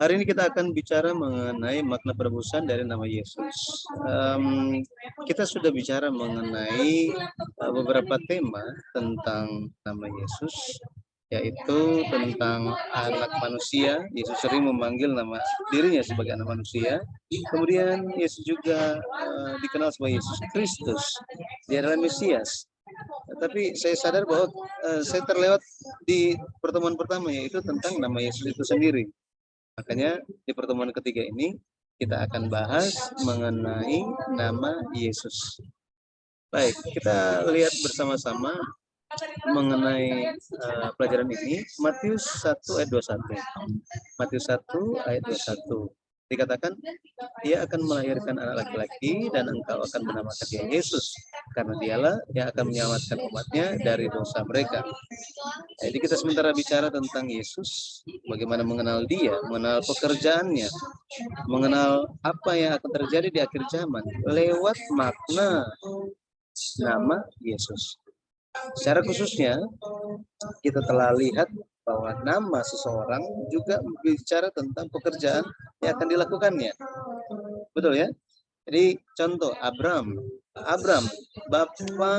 Hari ini kita akan bicara mengenai makna penebusan dari nama Yesus. Kita sudah bicara mengenai beberapa tema tentang nama Yesus, yaitu tentang anak manusia. Yesus sering memanggil nama dirinya sebagai anak manusia. Kemudian Yesus juga dikenal sebagai Yesus Kristus. Dia adalah Mesias. Tapi saya sadar bahwa saya terlewat di pertemuan pertama, yaitu tentang nama Yesus itu sendiri. Makanya di pertemuan ketiga ini kita akan bahas mengenai nama Yesus. Baik, kita lihat bersama-sama mengenai pelajaran ini. Matius 1 ayat 21. Matius 1 ayat 21. Dikatakan, ia akan melahirkan anak laki-laki dan engkau akan menamakan dia Yesus, karena dialah yang akan menyelamatkan umatnya dari dosa mereka. Jadi kita sementara bicara tentang Yesus, bagaimana mengenal dia, mengenal pekerjaannya, mengenal apa yang akan terjadi di akhir zaman lewat makna nama Yesus. Secara khususnya kita telah lihat bahwa nama seseorang juga bicara tentang pekerjaan yang akan dilakukannya. Betul ya? Jadi contoh Abram, Bapa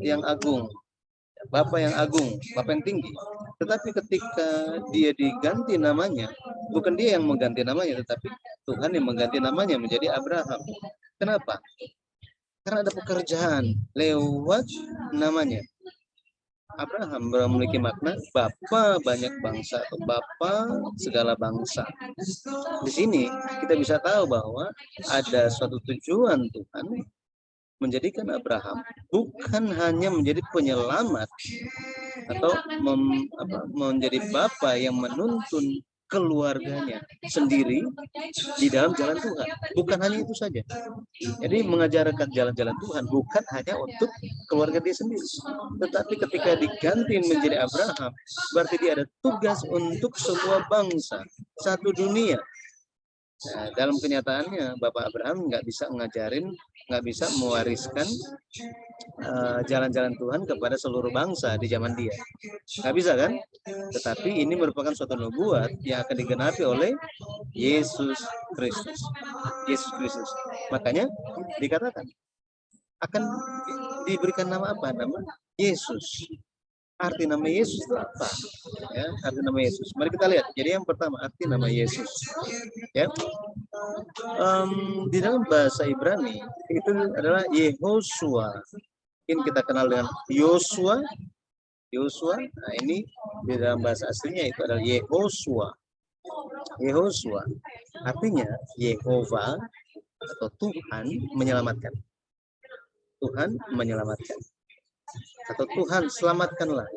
yang agung, Bapa yang agung, Bapa yang tinggi. Tetapi ketika dia diganti namanya, bukan dia yang mengganti namanya, tetapi Tuhan yang mengganti namanya menjadi Abraham. Kenapa? Karena ada pekerjaan lewat namanya. Abraham memiliki makna Bapa banyak bangsa atau Bapa segala bangsa. Di sini kita bisa tahu bahwa ada suatu tujuan Tuhan menjadikan Abraham bukan hanya menjadi penyelamat atau menjadi bapa yang menuntun keluarganya sendiri di dalam jalan Tuhan. Bukan hanya itu saja. Jadi mengajarkan jalan-jalan Tuhan bukan hanya untuk keluarga dia sendiri. Tetapi ketika diganti menjadi Abraham, berarti dia ada tugas untuk semua bangsa, satu dunia. Nah, dalam kenyataannya Bapak Abraham nggak bisa mewariskan jalan-jalan Tuhan kepada seluruh bangsa di zaman dia. Nggak bisa kan? Tetapi ini merupakan suatu nubuat yang akan digenapi oleh Yesus Kristus. Yesus Kristus. Makanya dikatakan akan diberikan nama apa? Nama Yesus. Arti nama Yesus itu apa? Ya, arti nama Yesus. Mari kita lihat. Jadi yang pertama arti nama Yesus. Ya, di dalam bahasa Ibrani itu adalah Yehoshua. Mungkin kita kenal dengan Yosua. Nah ini di dalam bahasa aslinya itu adalah Yehoshua. Yehoshua artinya Yehova atau Tuhan menyelamatkan. Tuhan menyelamatkan. Atau Tuhan selamatkanlah.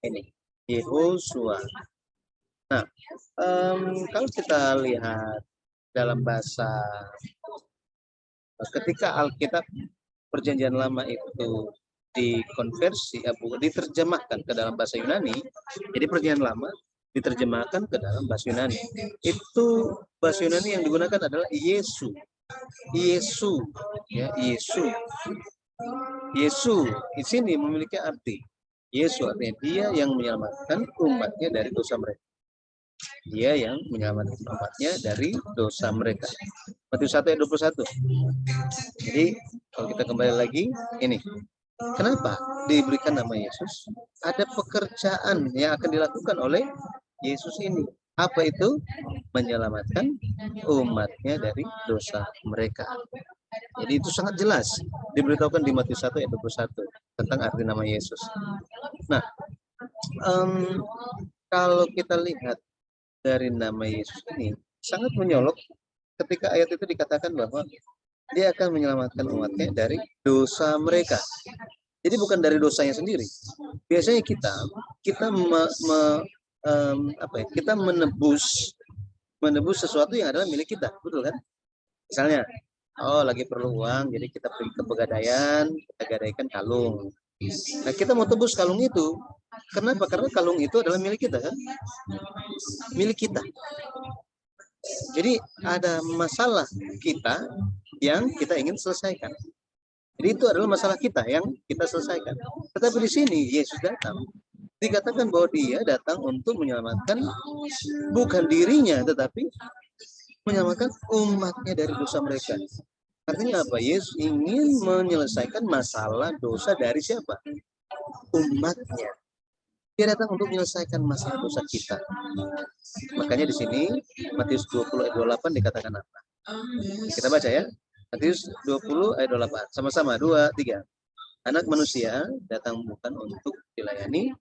Ini Yehoshua. Nah, kalau kita lihat dalam bahasa ketika Alkitab Perjanjian Lama itu dikonversi, diterjemahkan ke dalam bahasa Yunani, jadi Perjanjian Lama diterjemahkan ke dalam bahasa Yunani. Itu bahasa Yunani yang digunakan adalah Yesu, ya Yesu. Yesu di sini memiliki arti. Yesus artinya dia yang menyelamatkan umatnya dari dosa mereka. Dia yang menyelamatkan umatnya dari dosa mereka. Matius 1 ayat 21. Jadi kalau kita kembali lagi ini. Kenapa diberikan nama Yesus? Ada pekerjaan yang akan dilakukan oleh Yesus ini. Apa itu? Menyelamatkan umatnya dari dosa mereka. Jadi itu sangat jelas diberitahukan di Matius 1 ayat 21 tentang arti nama Yesus. Nah, kalau kita lihat dari nama Yesus ini sangat menyolok ketika ayat itu dikatakan bahwa dia akan menyelamatkan umatnya dari dosa mereka. Jadi bukan dari dosanya sendiri. Biasanya kita menebus sesuatu yang adalah milik kita, betul kan? Misalnya, lagi perlu uang, jadi kita pergi ke Pegadaian, kita gadaikan kalung. Nah, kita mau tebus kalung itu. Kenapa? Karena kalung itu adalah milik kita, kan? Milik kita. Jadi ada masalah kita yang kita ingin selesaikan. Jadi itu adalah masalah kita yang kita selesaikan. Tetapi di sini Yesus datang. Dikatakan bahwa dia datang untuk menyelamatkan bukan dirinya, tetapi menyelamatkan umatnya dari dosa mereka. Artinya apa? Yesus ingin menyelesaikan masalah dosa dari siapa? Umatnya. Dia datang untuk menyelesaikan masalah dosa kita. Makanya di sini Matius 20 ayat 28 dikatakan apa? Kita baca ya. Matius 20 ayat 28. Sama-sama 2, 3. Anak manusia datang bukan untuk dilayani,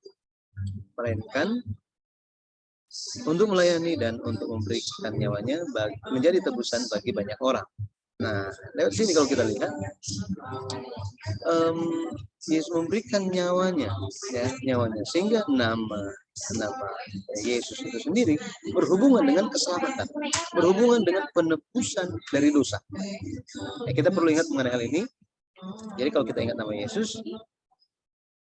melainkan untuk melayani dan untuk memberikan nyawanya menjadi tebusan bagi banyak orang. Nah, lewat sini kalau kita lihat, Yesus memberikan nyawanya, ya, nyawanya, sehingga nama Yesus itu sendiri berhubungan dengan keselamatan, berhubungan dengan penebusan dari dosa. Ya, kita perlu ingat mengenai hal ini. Jadi kalau kita ingat nama Yesus,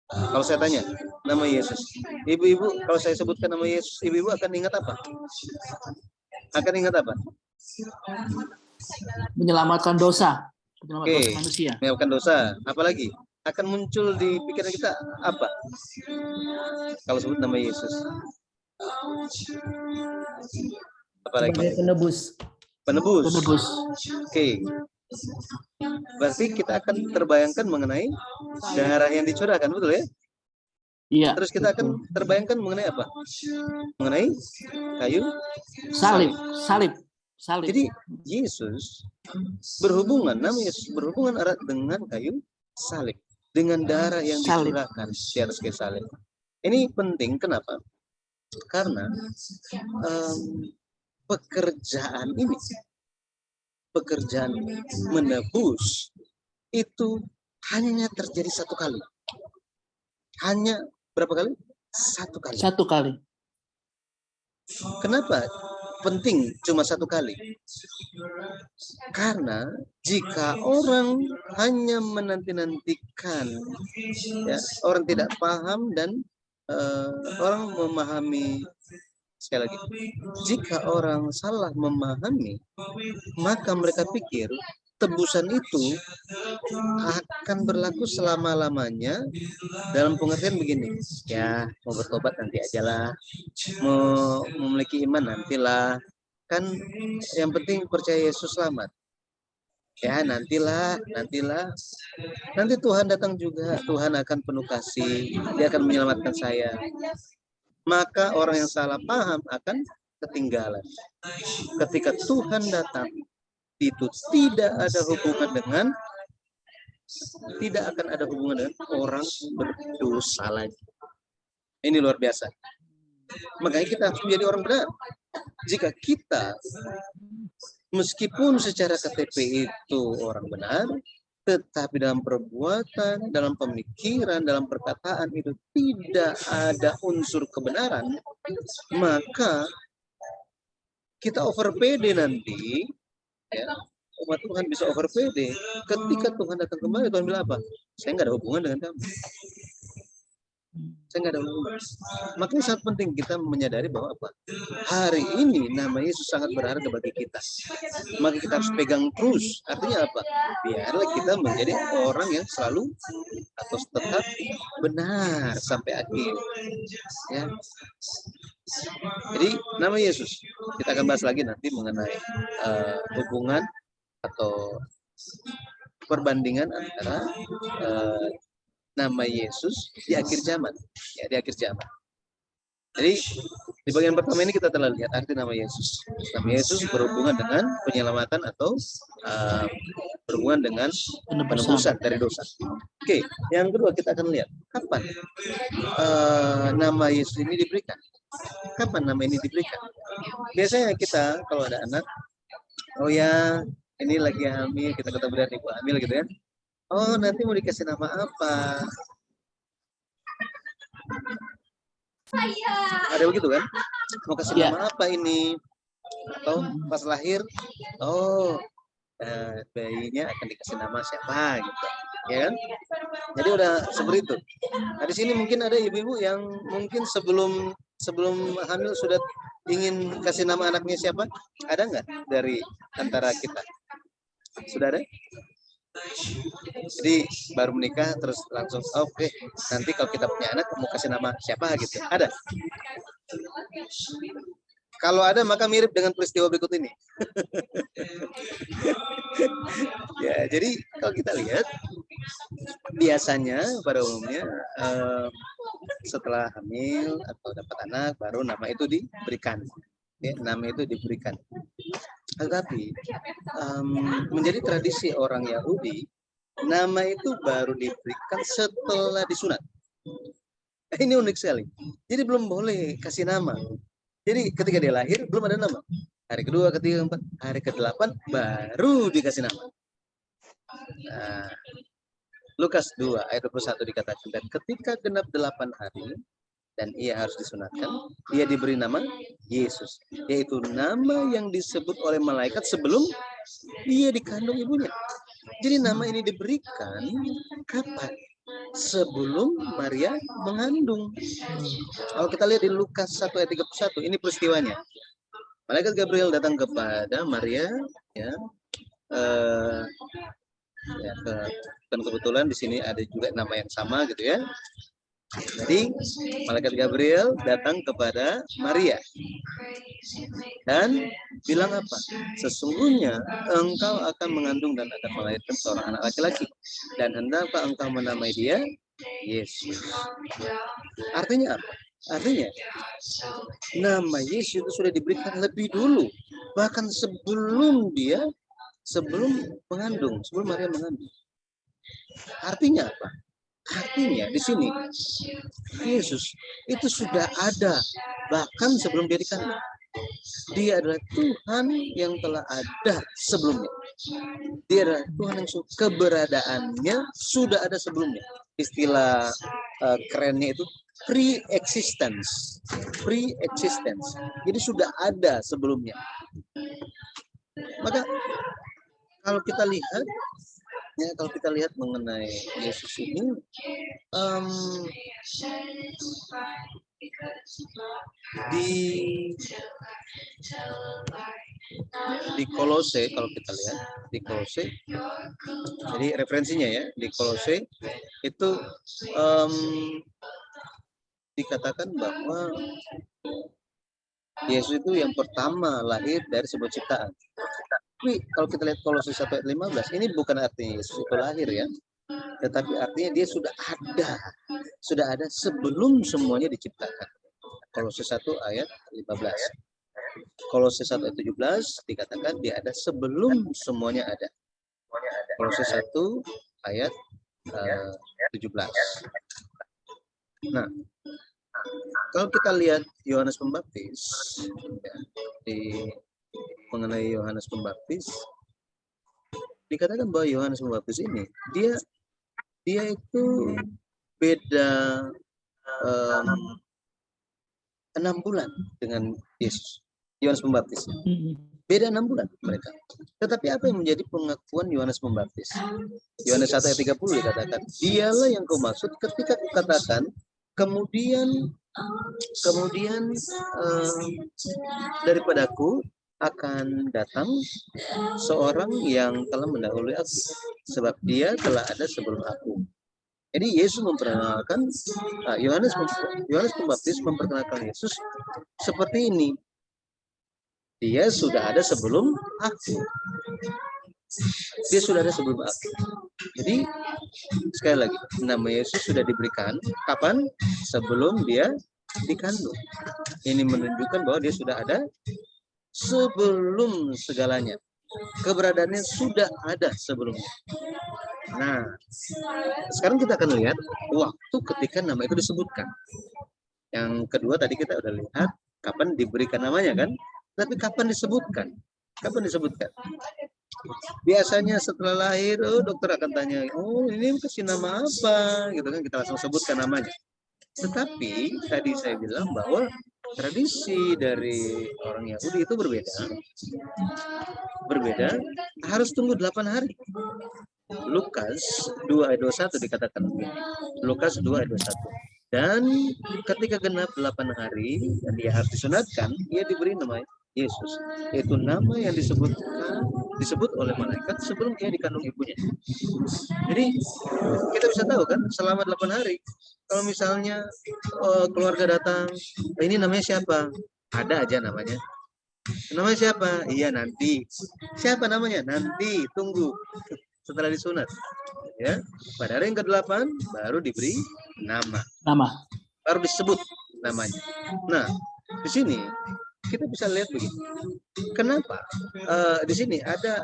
kalau saya tanya nama Yesus, ibu-ibu, kalau saya sebutkan nama Yesus, ibu-ibu akan ingat apa? Akan ingat apa? Menyelamatkan dosa, Oke, manusia. menyelamatkan dosa. Apalagi akan muncul di pikiran kita apa? Kalau sebut nama Yesus. Apalagi? Sebagai penebus. Penebus. Penebus. Oke. Berarti kita akan terbayangkan mengenai darah yang dicurahkan, betul ya? Iya. Terus kita akan terbayangkan mengenai apa? Mengenai kayu salib. Jadi Yesus berhubungan, nama Yesus berhubungan erat dengan kayu salib, dengan darah yang dicurahkan di atas kayu salib. Ini penting, kenapa? Karena pekerjaan menebus itu hanya terjadi satu kali. Hanya berapa kali? Satu kali. Satu kali. Kenapa penting cuma satu kali? Karena jika orang hanya menanti-nantikan, ya, orang tidak paham dan orang memahami, sekali lagi, jika orang salah memahami, maka mereka pikir tebusan itu akan berlaku selama-lamanya, dalam pengertian begini, ya mau bertobat nanti ajalah, mau memiliki iman nantilah, kan yang penting percaya Yesus selamat. Ya nantilah, nanti Tuhan datang juga, Tuhan akan penuh kasih, Dia akan menyelamatkan saya. Maka orang yang salah paham akan ketinggalan. Ketika Tuhan datang, itu tidak akan ada hubungan dengan orang berdosa lagi. Ini luar biasa. Makanya kita harus menjadi orang benar. Jika kita meskipun secara KTP itu orang benar, tetapi dalam perbuatan, dalam pemikiran, dalam perkataan itu tidak ada unsur kebenaran, maka kita over pede nanti, ya, umat Tuhan bisa over pede. Ketika Tuhan datang kembali, Tuhan bilang apa? Saya nggak ada hubungan dengan kamu. Saya nggak ada hubungan. Makanya sangat penting kita menyadari bahwa apa? Hari ini nama Yesus sangat berharga bagi kita. Maka kita harus pegang terus. Artinya apa? Biarlah kita menjadi orang yang selalu atau tetap benar sampai akhir. Ya. Jadi nama Yesus, kita akan bahas lagi nanti mengenai hubungan atau perbandingan antara nama Yesus di akhir zaman, ya, di akhir zaman. Jadi di bagian pertama ini kita telah lihat arti nama Yesus. Nama Yesus berhubungan dengan penyelamatan atau berhubungan dengan penebusan dari dosa. Oke, yang kedua kita akan lihat kapan nama Yesus ini diberikan. Kapan nama ini diberikan? Biasanya kita kalau ada anak, oh ya ini lagi hamil, kita ketemu dengan ibu hamil gitu ya. Oh nanti mau dikasih nama apa? Ada begitu kan? Mau kasih nama apa ini? Atau pas lahir, oh bayinya akan dikasih nama siapa gitu, ya kan? Jadi udah seperti itu. Nah di sini mungkin ada ibu-ibu yang mungkin sebelum hamil sudah ingin kasih nama anaknya siapa? Ada nggak dari antara kita? Sudah ada? Jadi baru menikah terus langsung oke, nanti kalau kita punya anak mau kasih nama siapa gitu. Ada? Kalau ada maka mirip dengan peristiwa berikut ini. Ya, jadi kalau kita lihat biasanya pada umumnya setelah hamil atau dapat anak baru nama itu diberikan. Ya, nama itu diberikan. Tetapi menjadi tradisi orang Yahudi, nama itu baru diberikan setelah disunat. Ini unik sekali. Jadi belum boleh kasih nama. Jadi ketika dia lahir belum ada nama. Hari kedua, ketiga, keempat, hari ke-8 baru dikasih nama. Nah, Lukas 2 ayat 21 dikatakan, dan ketika genap 8 hari dan ia harus disunatkan, ia diberi nama Yesus, yaitu nama yang disebut oleh malaikat sebelum ia dikandung ibunya. Jadi nama ini diberikan kapan? Sebelum Maria mengandung. Kalau kita lihat di Lukas 1 ayat 31, ini peristiwanya. Malaikat Gabriel datang kepada Maria, ya, dan kebetulan di sini ada juga nama yang sama gitu ya. Jadi malaikat Gabriel datang kepada Maria dan bilang apa? Sesungguhnya engkau akan mengandung dan akan melahirkan seorang anak laki-laki, dan hendaklah engkau menamai dia Yesus. Artinya apa? Artinya nama Yesus itu sudah diberikan lebih dulu, bahkan sebelum Maria mengandung. Artinya apa? Artinya di sini Yesus itu sudah ada bahkan sebelum dia dikandung. Dia adalah Tuhan yang telah ada sebelumnya. Dia adalah Tuhan yang keberadaannya sudah ada sebelumnya. Istilah kerennya itu pre-existence. Pre-existence. Jadi sudah ada sebelumnya. Maka kalau kita lihat, ya, kalau kita lihat mengenai Yesus ini, di Kolose, kalau kita lihat di Kolose, jadi referensinya ya di Kolose itu dikatakan bahwa Yesus itu yang pertama lahir dari sebuah ciptaan. Tapi kalau kita lihat Kolose 1 ayat 15, ini bukan artinya Yesus itu lahir ya, tetapi artinya dia sudah ada sebelum semuanya diciptakan. Kolose 1 ayat 15. Kolose 1 ayat 17 dikatakan dia ada sebelum semuanya ada. Kolose 1 ayat 17. Nah, kalau kita lihat Yohanes Pembaptis, ya, mengenai Yohanes Pembaptis, dikatakan bahwa Yohanes Pembaptis ini dia itu beda 6 bulan dengan Yesus. Yohanes Pembaptis beda 6 bulan mereka. Tetapi apa yang menjadi pengakuan Yohanes Pembaptis? Yohanes 1 ayat 30 dikatakan, dialah yang kau maksud ketika kukatakan kemudian daripadaku akan datang seorang yang telah mendahului aku, sebab dia telah ada sebelum aku. Jadi Yesus memperkenalkan, Yohanes Pembaptis memperkenalkan Yesus seperti ini. Dia sudah ada sebelum aku. Dia sudah ada sebelum aku. Jadi sekali lagi, nama Yesus sudah diberikan kapan? Sebelum dia dikandung. Ini menunjukkan bahwa dia sudah ada sebelum segalanya. Keberadaannya sudah ada sebelumnya. Nah, sekarang kita akan lihat waktu ketika nama itu disebutkan. Yang kedua tadi kita udah lihat kapan diberikan namanya kan? Tapi kapan disebutkan? Kapan disebutkan? Biasanya setelah lahir, dokter akan tanya, ini kasih nama apa? Gitu kan, kita langsung sebutkan namanya. Tetapi tadi saya bilang bahwa tradisi dari orang Yahudi itu berbeda, harus tunggu 8 hari. Lukas 2 ayat 21 dikatakan begini. Lukas 2 ayat 21. Dan ketika genap 8 hari dan dia harus disunatkan, ia diberi nama Yesus, yaitu nama yang disebut oleh malaikat sebelum dia dikandung ibunya. Jadi kita bisa tahu kan selama 8 hari kalau misalnya keluarga datang, ini namanya siapa? Ada aja namanya. Namanya siapa? Iya nanti. Siapa namanya? Nanti. Tunggu. Setelah disunat. Ya. Pada hari yang ke-8 baru diberi nama. Baru disebut namanya. Nah, di sini kita bisa lihat begini. Kenapa? Di sini ada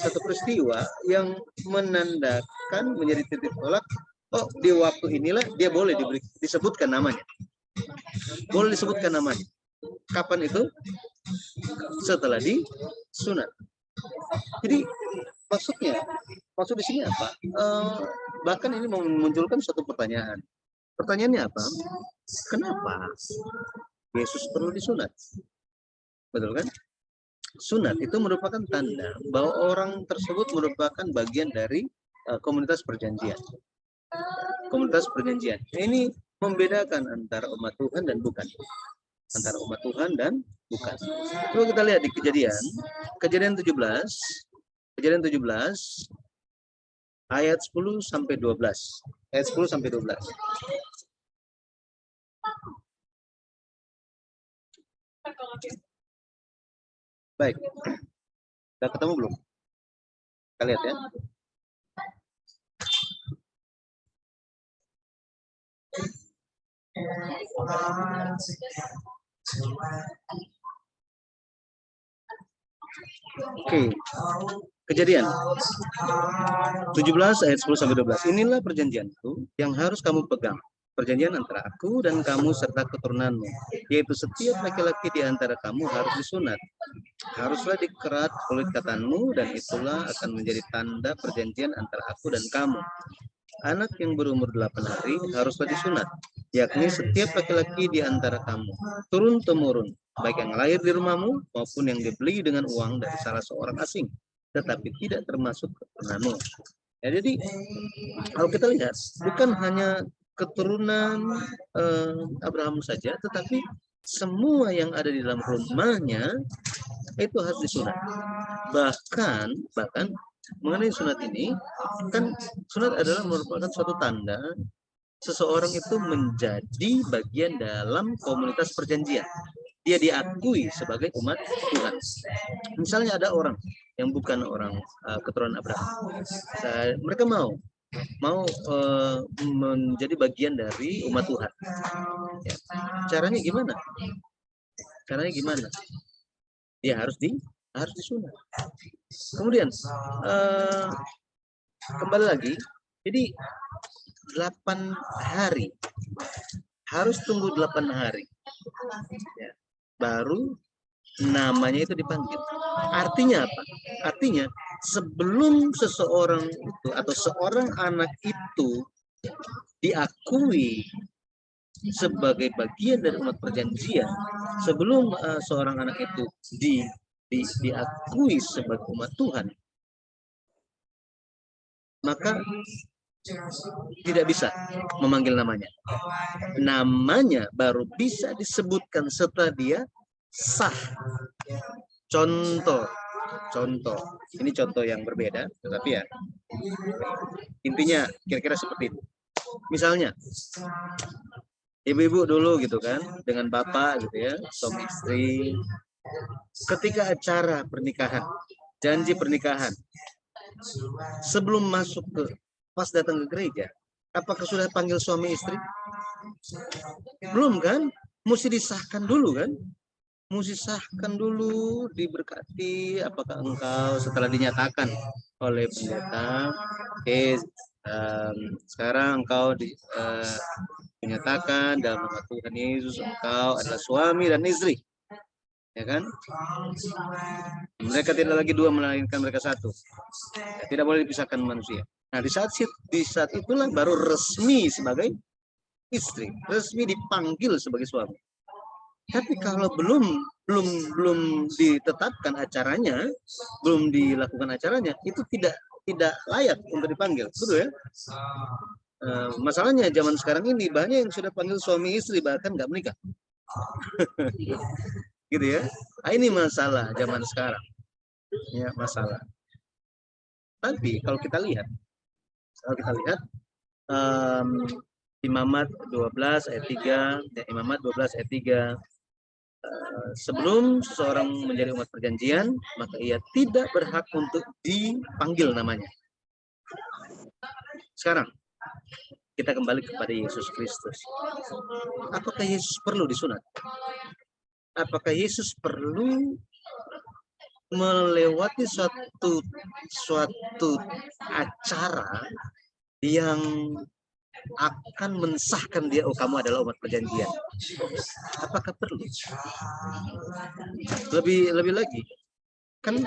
satu peristiwa yang menandakan menjadi titik tolak. Oh, di waktu inilah dia boleh disebutkan namanya. Boleh disebutkan namanya. Kapan itu? Setelah disunat. Jadi maksud di sini apa? Bahkan ini memunculkan suatu pertanyaan. Pertanyaannya apa? Kenapa Yesus perlu disunat? Betul kan? Sunat itu merupakan tanda bahwa orang tersebut merupakan bagian dari komunitas perjanjian. Komunitas perjanjian. Ini membedakan antara umat Tuhan dan bukan. Antara umat Tuhan dan bukan. Coba kita lihat di Kejadian 17. Kejadian 17 ayat 10 sampai 12. Ayat 10 sampai 12. Baik. Sudah ketemu belum? Kita lihat ya. Oke. Kejadian 17 ayat 10 sampai 12. Inilah perjanjianku yang harus kamu pegang. Perjanjian antara aku dan kamu serta keturunanmu, yaitu setiap laki-laki di antara kamu harus disunat. Haruslah dikerat kulit katanmu, dan itulah akan menjadi tanda perjanjian antara aku dan kamu. Anak yang berumur 8 hari haruslah disunat, yakni setiap laki-laki di antara kamu, turun-temurun, baik yang lahir di rumahmu maupun yang dibeli dengan uang dari salah seorang asing, tetapi tidak termasuk keturunanmu. Ya, jadi kalau kita lihat, bukan hanya keturunan Abraham saja, tetapi semua yang ada di dalam rumahnya itu harus disunat. Bahkan mengenai sunat ini, kan sunat adalah merupakan suatu tanda seseorang itu menjadi bagian dalam komunitas perjanjian. Dia diakui sebagai umat Tuhan. Misalnya ada orang yang bukan orang keturunan Abraham, mereka mau menjadi bagian dari umat Tuhan. Ya. Caranya gimana? Dia harus disunat. Kemudian kembali lagi, jadi 8 hari, harus tunggu 8 hari, ya, baru namanya itu dipanggil. Artinya apa? Artinya sebelum seseorang itu atau seorang anak itu diakui sebagai bagian dari umat perjanjian, sebelum seorang anak itu diakui sebagai umat Tuhan, maka tidak bisa memanggil namanya. Namanya baru bisa disebutkan setelah dia sah. Contoh, ini contoh yang berbeda, tetapi ya intinya kira-kira seperti itu. Misalnya, ibu-ibu dulu gitu kan, dengan bapak gitu ya, suami istri, ketika acara pernikahan, janji pernikahan, sebelum masuk pas datang ke gereja, apakah sudah panggil suami istri? Belum kan? Mesti disahkan dulu kan? Mesti sahkan dulu, diberkati, apakah engkau setelah dinyatakan oleh pendeta, sekarang engkau dinyatakan dalam nama Tuhan Yesus, engkau adalah suami dan istri, ya kan? Mereka tidak lagi dua, melainkan mereka satu. Ya, tidak boleh dipisahkan manusia. Nah, di saat itulah baru resmi sebagai istri, resmi dipanggil sebagai suami. Tapi kalau belum ditetapkan acaranya, belum dilakukan acaranya, itu tidak layak untuk dipanggil, betul ya? Masalahnya zaman sekarang ini banyak yang sudah panggil suami istri bahkan nggak menikah, gitu ya. Nah, ini masalah zaman sekarang, ya masalah. Tapi kalau kita lihat, Imamat 12 ayat 3, Imamat 12 ayat 3. sebelum seseorang menjadi umat perjanjian, maka ia tidak berhak untuk dipanggil namanya. Sekarang, kita kembali kepada Yesus Kristus. Apakah Yesus perlu disunat? Apakah Yesus perlu melewati suatu acara yang akan mensahkan dia, oh kamu adalah umat perjanjian? Apakah perlu? Lebih lagi, kan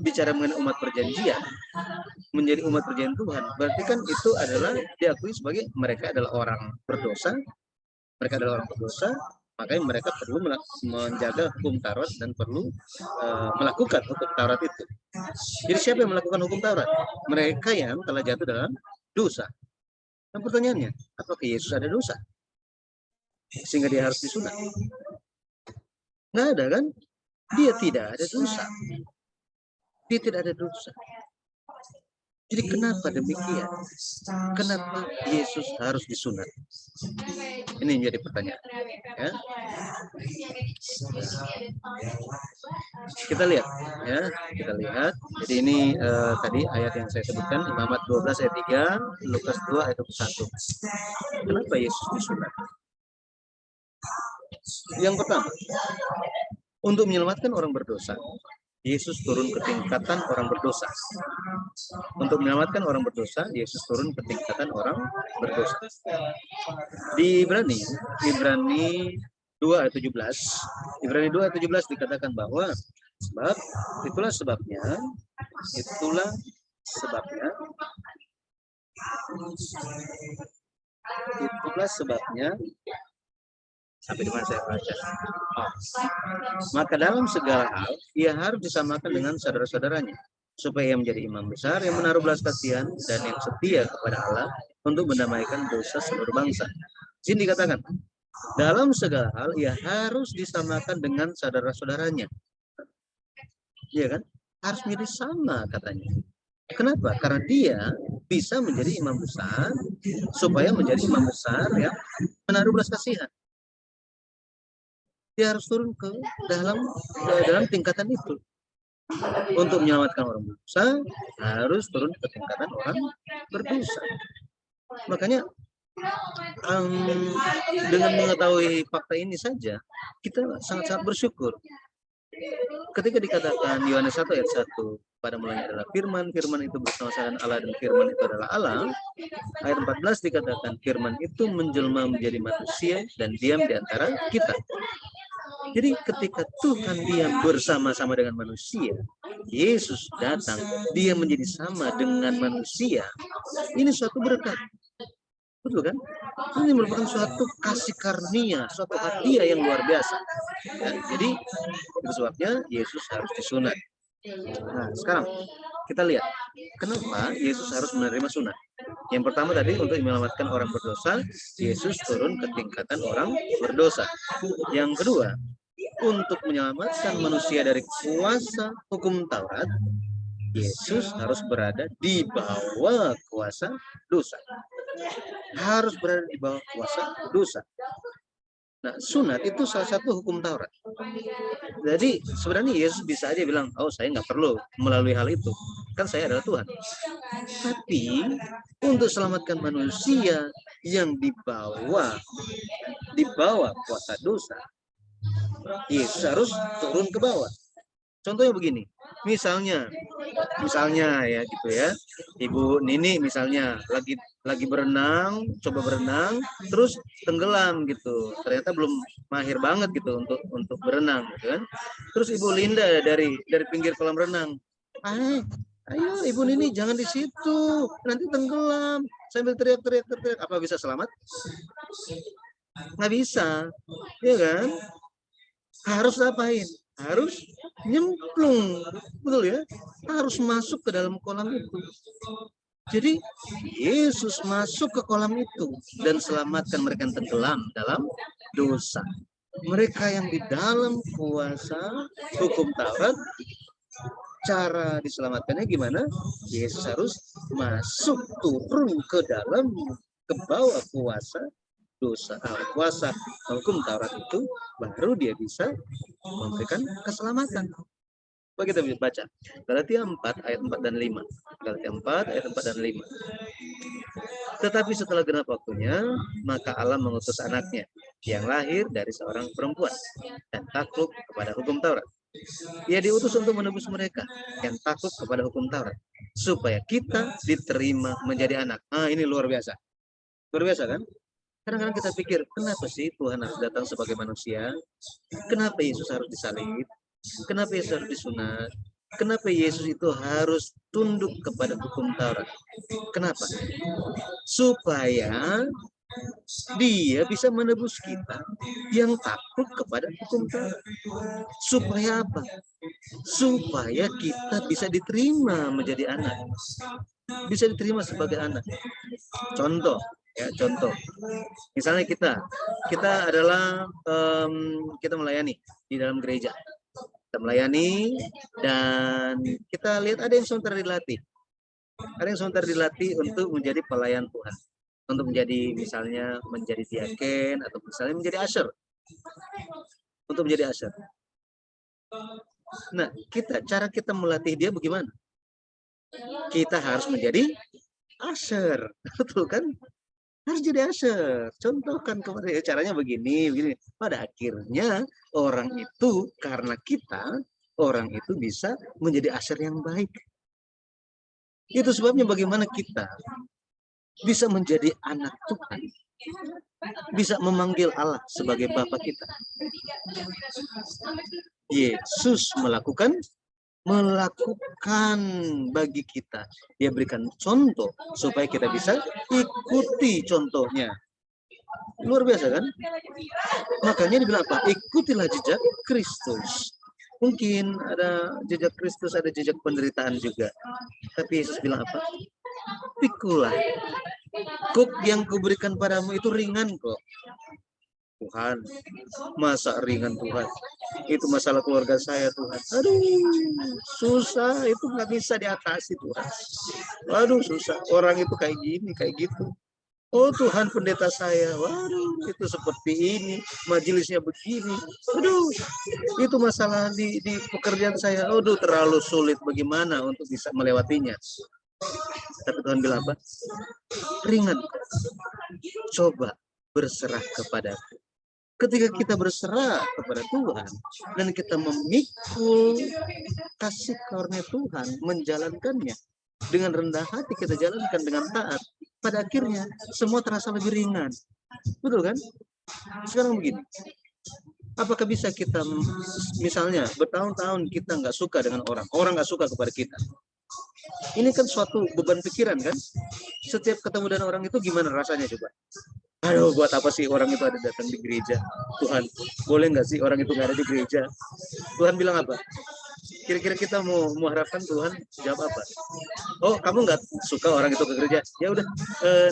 bicara mengenai umat perjanjian, menjadi umat perjanjian Tuhan, berarti kan itu adalah diakui sebagai mereka adalah orang berdosa, makanya mereka perlu menjaga hukum Taurat dan perlu melakukan hukum Taurat itu. Jadi siapa yang melakukan hukum Taurat? Mereka yang telah jatuh dalam dosa. Dan pertanyaannya, apakah Yesus ada dosa sehingga dia harus disunat? Nggak ada kan? Dia tidak ada dosa. Dia tidak ada dosa. Jadi kenapa demikian? Kenapa Yesus harus disunat? Ini menjadi pertanyaan. Ya. Kita lihat, ya, kita lihat. Jadi ini tadi ayat yang saya sebutkan, Imamat 12 ayat 3, Lukas 2 ayat 1. Kenapa Yesus disunat? Yang pertama, untuk menyelamatkan orang berdosa, Yesus turun ke tingkatan orang berdosa. Untuk menyelamatkan orang berdosa, Yesus turun ke tingkatan orang berdosa. Di Ibrani 2 ayat 17, Ibrani 2 ayat 17 dikatakan bahwa itulah sebabnya sampai di mana saya baca. Maka dalam segala hal ia harus disamakan dengan saudara-saudaranya, supaya ia menjadi imam besar yang menaruh belas kasihan dan yang setia kepada Allah untuk mendamaikan dosa seluruh bangsa. Sini dikatakan, dalam segala hal ia harus disamakan dengan saudara-saudaranya. Iya kan? Harus menjadi sama katanya. Kenapa? Karena dia bisa menjadi imam besar, supaya menjadi imam besar yang menaruh belas kasihan. Dia harus turun ke dalam tingkatan itu. Untuk menyelamatkan orang berdosa, harus turun ke tingkatan orang berdosa. Makanya dengan mengetahui fakta ini saja, kita sangat-sangat bersyukur. Ketika dikatakan Yohanes 1 ayat 1, pada mulanya adalah firman, firman itu bersama-sama dengan Allah dan firman itu adalah Allah. Ayat 14 dikatakan firman itu menjelma menjadi manusia dan diam di antara kita. Jadi ketika Tuhan diam bersama-sama dengan manusia, Yesus datang, dia menjadi sama dengan manusia. Ini suatu berkat. Betul kan? Ini merupakan suatu kasih karunia, suatu hadiah yang luar biasa. Dan jadi itu sebabnya Yesus harus disunat. Nah, sekarang kita lihat kenapa Yesus harus menerima sunat. Yang pertama tadi, untuk menyelamatkan orang berdosa, Yesus turun ke tingkatan orang berdosa. Yang kedua, untuk menyelamatkan manusia dari kuasa hukum Taurat, Yesus harus berada di bawah kuasa dosa. Harus berada di bawah kuasa dosa. Nah, sunat itu salah satu hukum Taurat. Jadi sebenarnya Yesus bisa aja bilang, oh saya nggak perlu melalui hal itu, kan saya adalah Tuhan. Tapi untuk selamatkan manusia yang di bawah kuasa dosa, Yesus harus turun ke bawah. Contohnya begini, misalnya ya gitu ya, Ibu Nini misalnya lagi berenang, coba berenang, terus tenggelam gitu. Ternyata belum mahir banget gitu untuk berenang, gitu kan. Terus Ibu Linda dari pinggir kolam renang, ayo Ibu Nini jangan di situ, nanti tenggelam. Sambil teriak-teriak, apa bisa selamat? Nggak bisa, ya kan? Harus apain? Harus nyemplung, betul ya? Harus masuk ke dalam kolam itu. Jadi Yesus masuk ke kolam itu dan selamatkan mereka yang tenggelam dalam dosa. Mereka yang di dalam kuasa hukum Taurat, cara diselamatkannya gimana? Yesus harus masuk turun ke bawah kuasa dosa, kuasa hukum Taurat itu, baru dia bisa memberikan keselamatan. Coba kita bisa baca Galatia 4 ayat 4 dan 5. Galatia 4 ayat 4 dan 5. Tetapi setelah genap waktunya, maka Allah mengutus anaknya yang lahir dari seorang perempuan dan takluk kepada hukum Taurat. Ia diutus untuk menebus mereka yang takut kepada hukum Taurat, supaya kita diterima menjadi anak. Ini luar biasa. Luar biasa kan? Kadang-kadang kita pikir, kenapa sih Tuhan harus datang sebagai manusia? Kenapa Yesus harus disalib? Kenapa Yesus harus disunat? Kenapa Yesus itu harus tunduk kepada hukum Taurat? Kenapa? Supaya dia bisa menebus kita yang takut kepada hukum Taurat. Supaya apa? Supaya kita bisa diterima menjadi anak. Bisa diterima sebagai anak. Contoh, misalnya kita adalah kita melayani di dalam gereja, kita melayani dan kita lihat ada yang sebentar dilatih untuk menjadi pelayan Tuhan, untuk menjadi misalnya menjadi diaken atau misalnya menjadi usher, untuk menjadi usher. Nah, cara kita melatih dia bagaimana? Kita harus menjadi usher, betul kan? Harus jadi usher. Contohkan kepada dia, caranya begini. Pada akhirnya orang itu, karena orang itu bisa menjadi usher yang baik. Itu sebabnya bagaimana kita bisa menjadi anak Tuhan, bisa memanggil Allah sebagai Bapa kita. Yesus melakukan bagi kita. Dia berikan contoh supaya kita bisa ikuti contohnya. Luar biasa kan? Makanya dibilang apa? Ikutilah jejak Kristus. Mungkin ada jejak Kristus, ada jejak penderitaan juga. Tapi Yesus bilang apa? Pikulah. Kuk yang kuberikan padamu itu ringan kok. Tuhan, masa ringan Tuhan? Itu masalah keluarga saya Tuhan. Aduh, susah, itu nggak bisa diatasi Tuhan. Aduh, susah. Orang itu kayak gini, kayak gitu. Oh Tuhan, pendeta saya, waduh, itu seperti ini, majelisnya begini. Aduh, itu masalah di pekerjaan saya. Aduh, terlalu sulit, bagaimana untuk bisa melewatinya. Tapi Tuhan bilang apa? Ringan. Coba berserah kepadaku. Ketika kita berserah kepada Tuhan dan kita memikul kasih karunia Tuhan, menjalankannya dengan rendah hati, kita jalankan dengan taat, pada akhirnya semua terasa lebih ringan. Betul kan? Sekarang begini, apakah bisa kita misalnya bertahun-tahun kita nggak suka dengan orang nggak suka kepada kita? Ini kan suatu beban pikiran kan? Setiap ketemu dengan orang itu gimana rasanya coba? Aduh, buat apa sih orang itu ada datang di gereja? Tuhan, boleh nggak sih orang itu nggak ada di gereja? Tuhan bilang apa? Kira-kira kita mau harapkan Tuhan jawab apa? Oh, kamu nggak suka orang itu ke gereja? Ya udah,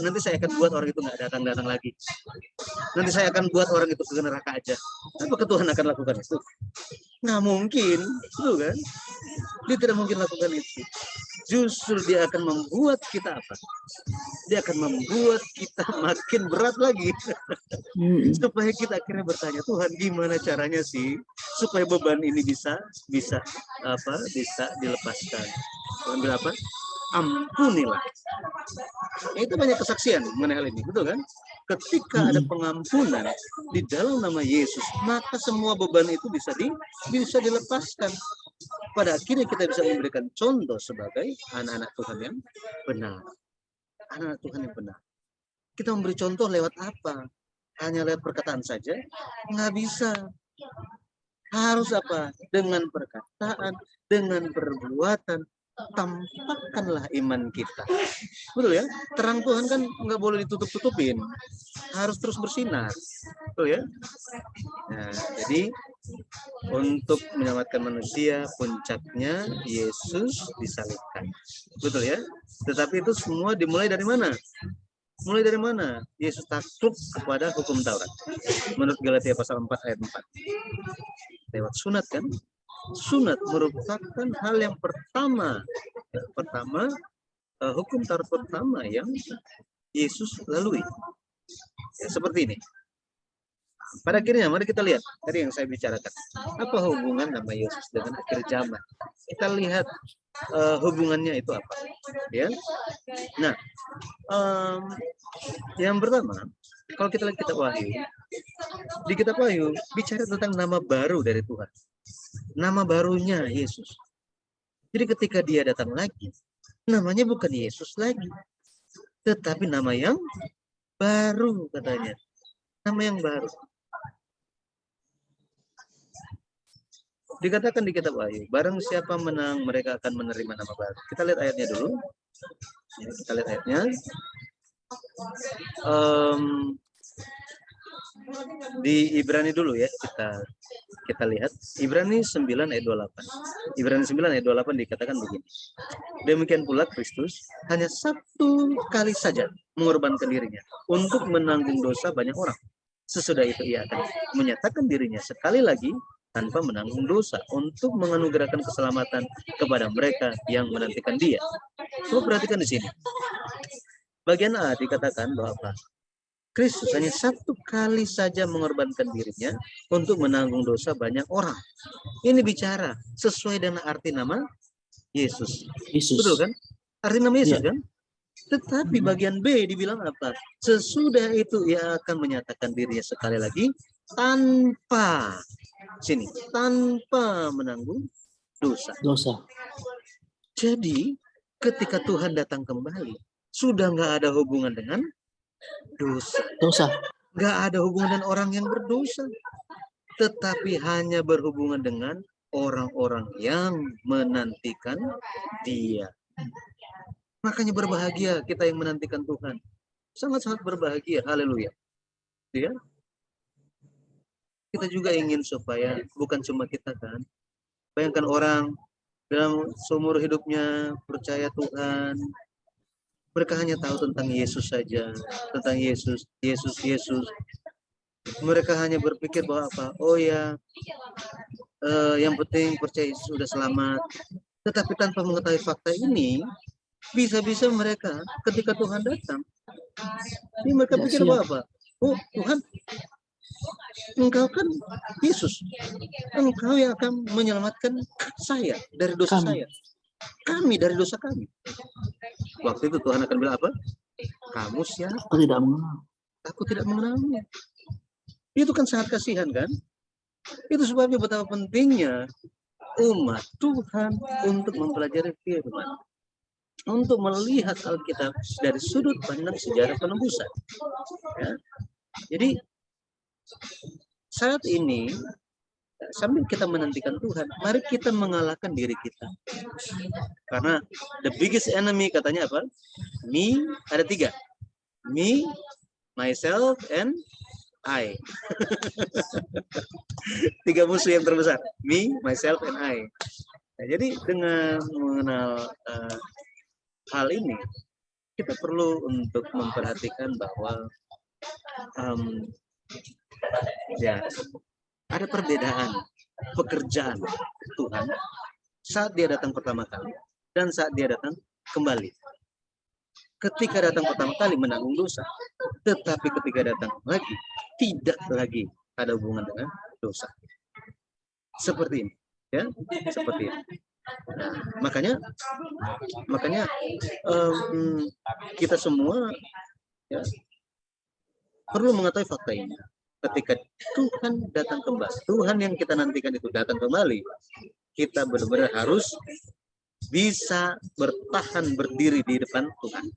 nanti saya akan buat orang itu nggak datang lagi. Nanti saya akan buat orang itu ke neraka aja. Apakah Tuhan akan lakukan itu? Nggak mungkin, betul kan? Dia tidak mungkin lakukan itu. Justru dia akan membuat kita apa? Dia akan membuat kita makin berat lagi. Supaya kita akhirnya bertanya, Tuhan gimana caranya sih supaya beban ini bisa dilepaskan. Tuhan bilang apa? Ampunilah. Itu banyak kesaksian mengenai hal ini, betul kan? Ketika ada pengampunan di dalam nama Yesus, maka semua beban itu bisa dilepaskan. Pada akhirnya kita bisa memberikan contoh sebagai anak-anak Tuhan yang benar. Anak-anak Tuhan yang benar. Kita memberi contoh lewat apa? Hanya lewat perkataan saja? Nggak bisa. Harus apa? Dengan perkataan, dengan perbuatan. Tampakkanlah iman kita. Betul ya? Terang Tuhan kan nggak boleh ditutup-tutupin. Harus terus bersinar. Betul ya? Nah, jadi untuk menyelamatkan manusia, puncaknya Yesus disalibkan. Betul ya? Tetapi itu semua dimulai dari mana? Mulai dari mana? Yesus takluk kepada hukum Taurat. Menurut Galatia pasal 4 ayat 4. Lewat sunat kan? Sunat merupakan hal yang pertama. Hukum Taurat pertama yang Yesus lalui. Ya, seperti ini. Pada akhirnya, mari kita lihat tadi yang saya bicarakan. Apa hubungan nama Yesus dengan akhir zaman? Kita lihat hubungannya itu apa. Ya. Nah, yang pertama, kalau kita lihat kitab Wahyu, di kitab Wahyu bicara tentang nama baru dari Tuhan. Nama barunya Yesus. Jadi ketika dia datang lagi, namanya bukan Yesus lagi, tetapi nama yang baru katanya. Nama yang baru. Dikatakan di kitab Wahyu, barang siapa menang, mereka akan menerima nama baru. Kita lihat ayatnya dulu. Ya, kita lihat ayatnya. Di Ibrani dulu ya, kita lihat. Ibrani 9 ayat 28. Ibrani 9 ayat 28 dikatakan begini. Demikian pula Kristus hanya satu kali saja mengorbankan dirinya untuk menanggung dosa banyak orang. Sesudah itu ia akan menyatakan dirinya sekali lagi tanpa menanggung dosa untuk menganugerahkan keselamatan kepada mereka yang menantikan dia. Coba perhatikan di sini. Bagian A dikatakan bahwa Kristus hanya satu kali saja mengorbankan dirinya untuk menanggung dosa banyak orang. Ini bicara sesuai dengan arti nama Yesus. Betul kan? Arti nama Yesus kan? Tetapi bagian B dibilang apa? Sesudah itu ia akan menyatakan dirinya sekali lagi tanpa menanggung dosa. Jadi ketika Tuhan datang kembali, sudah nggak ada hubungan dengan dosa. Nggak ada hubungan dengan orang yang berdosa, tetapi hanya berhubungan dengan orang-orang yang menantikan dia. Makanya berbahagia kita yang menantikan Tuhan. Sangat-sangat berbahagia. Haleluya. Ya. Kita juga ingin supaya bukan cuma kita kan. Bayangkan orang dalam seumur hidupnya percaya Tuhan. Mereka hanya tahu tentang Yesus saja. Tentang Yesus. Mereka hanya berpikir bahwa apa? Oh ya, yang penting percaya Yesus sudah selamat. Tetapi tanpa mengetahui fakta ini, bisa-bisa mereka ketika Tuhan datang, ini mereka pikir bahwa apa? Oh Tuhan, Engkau kan Yesus, Engkau yang akan menyelamatkan saya dari dosa saya, kami dari dosa kami. Waktu itu Tuhan akan bilang apa? Kamu siapa? Aku tidak mengenalmu. Itu kan sangat kasihan kan? Itu sebabnya betapa pentingnya umat Tuhan untuk mempelajari firman, untuk melihat Alkitab dari sudut pandang sejarah penebusan. Ya. Jadi saat ini sambil kita menantikan Tuhan, mari kita mengalahkan diri kita. Karena the biggest enemy katanya apa? Me, ada 3. Me, myself, and I. 3 musuh yang terbesar. Me, myself, and I. Nah, jadi dengan mengenal hal ini, kita perlu untuk memperhatikan bahwa ya ada perbedaan pekerjaan Tuhan saat dia datang pertama kali dan saat dia datang kembali. Ketika datang pertama kali menanggung dosa, tetapi ketika datang lagi tidak lagi ada hubungan dengan dosa. Seperti ini, ya, seperti ini. Nah, makanya kita semua ya, perlu mengetahui fakta ini. Ketika Tuhan datang kembali, Tuhan yang kita nantikan itu datang kembali, kita benar-benar harus bisa bertahan berdiri di depan Tuhan.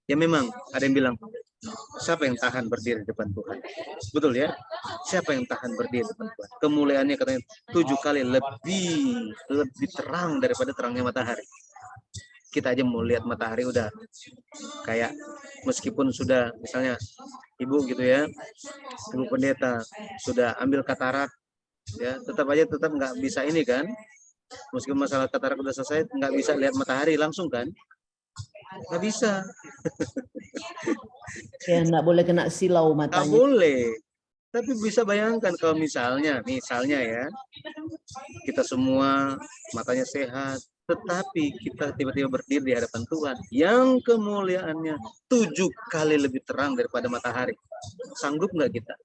Ya memang ada yang bilang, siapa yang tahan berdiri di depan Tuhan? Betul ya? Siapa yang tahan berdiri di depan Tuhan? Kemuliaannya katanya 7 kali lebih terang daripada terangnya matahari. Kita aja mau lihat matahari udah kayak, meskipun sudah misalnya ibu gitu ya, ibu pendeta sudah ambil katarak ya, tetap nggak bisa ini kan, meskipun masalah katarak udah selesai nggak bisa lihat matahari langsung kan, nggak bisa. Ya nggak boleh kena silau matanya. Nggak boleh. Tapi bisa bayangkan kalau misalnya ya, kita semua matanya sehat, tetapi kita tiba-tiba berdiri di hadapan Tuhan yang kemuliaannya 7 kali lebih terang daripada matahari. Sanggup nggak kita?